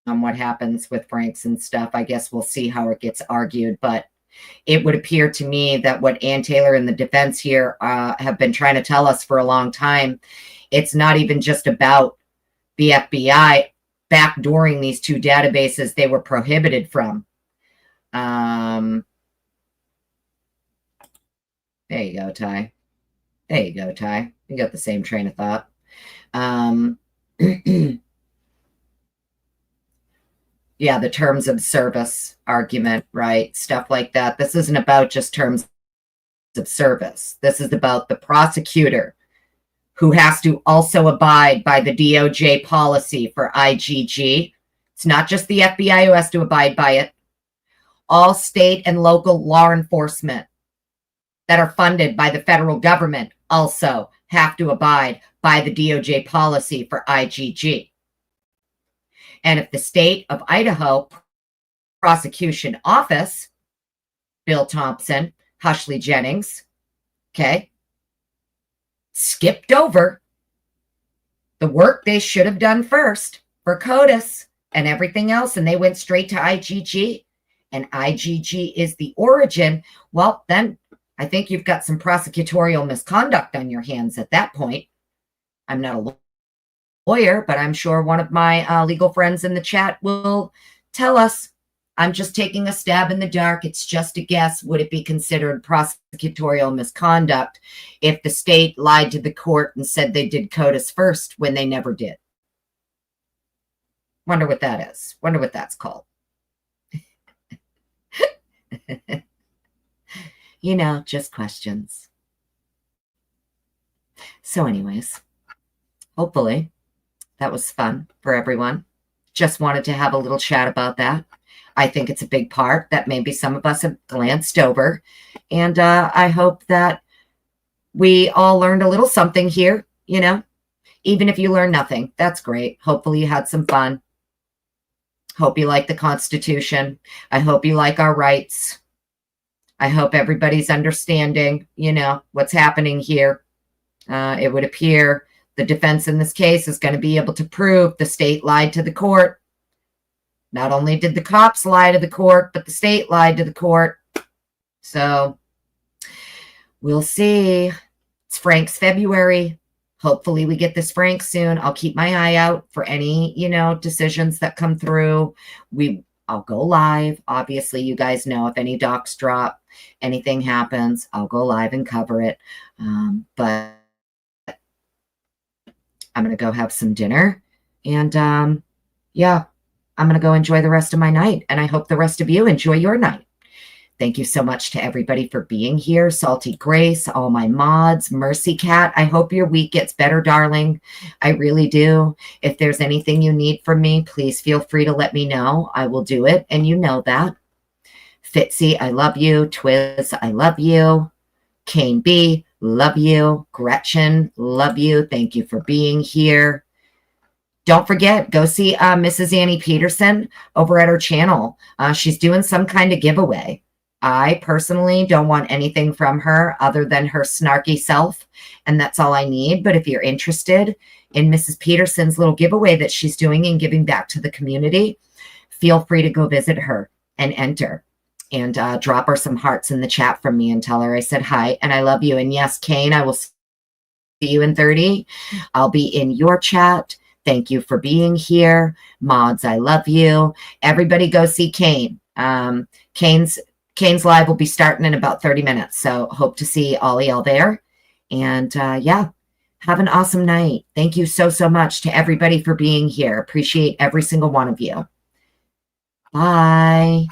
on what happens with Franks and stuff. I guess we'll see how it gets argued, but it would appear to me that what Ann Taylor and the defense here have been trying to tell us for a long time, it's not even just about the FBI backdooring these two databases they were prohibited from. There you go, Ty. There you go, Ty. You got the same train of thought. Yeah, the terms of service argument, right? Stuff like that. This isn't about just terms of service. This is about the prosecutor who has to also abide by the DOJ policy for IGG. It's not just the FBI who has to abide by it. All state and local law enforcement that are funded by the federal government also have to abide by the DOJ policy for IGG. And if the State of Idaho Prosecution Office, Bill Thompson, Hushley Jennings, okay, skipped over the work they should have done first for CODIS and everything else, and they went straight to IGG, and IGG is the origin, well, then I think you've got some prosecutorial misconduct on your hands at that point. I'm not a lawyer, but I'm sure one of my legal friends in the chat will tell us. I'm just taking a stab in the dark. It's just a guess. Would it be considered prosecutorial misconduct if the state lied to the court and said they did CODIS first when they never did? Wonder what that is. Wonder what that's called. You know, just questions. So anyways, hopefully that was fun for everyone. Just wanted to have a little chat about that. I think it's a big part that maybe some of us have glanced over. And I hope that we all learned a little something here, you know, even if you learn nothing, that's great. Hopefully you had some fun. Hope you like the Constitution. I hope you like our rights. I hope everybody's understanding, you know, what's happening here. It would appear the defense in this case is going to be able to prove the state lied to the court. Not only did the cops lie to the court, but the state lied to the court. So we'll see. It's Frank's February. Hopefully we get this Frank soon. I'll keep my eye out for any, you know, decisions that come through. I'll go live. Obviously, you guys know if any docs drop, anything happens, I'll go live and cover it. But I'm going to go have some dinner. And yeah, I'm going to go enjoy the rest of my night. And I hope the rest of you enjoy your night. Thank you so much to everybody for being here. Salty Grace, all my mods, Mercy Cat. I hope your week gets better, darling. I really do. If there's anything you need from me, please feel free to let me know. I will do it. And you know that. Fitzy, I love you. Twiz, I love you. Kane B, love you. Gretchen, love you. Thank you for being here. Don't forget, go see Mrs. Annie Peterson over at her channel. She's doing some kind of giveaway. I personally don't want anything from her other than her snarky self, and that's all I need. But if you're interested in Mrs. Peterson's little giveaway that she's doing and giving back to the community, feel free to go visit her and enter. And drop her some hearts in the chat from me and tell her I said hi and I love you. And yes, Kane, I will see you in 30. I'll be in your chat. Thank you for being here. Mods, I love you. Everybody go see Kane. Kane's live will be starting in about 30 minutes. So hope to see all y'all there. And yeah, have an awesome night. Thank you so, so much to everybody for being here. Appreciate every single one of you. Bye.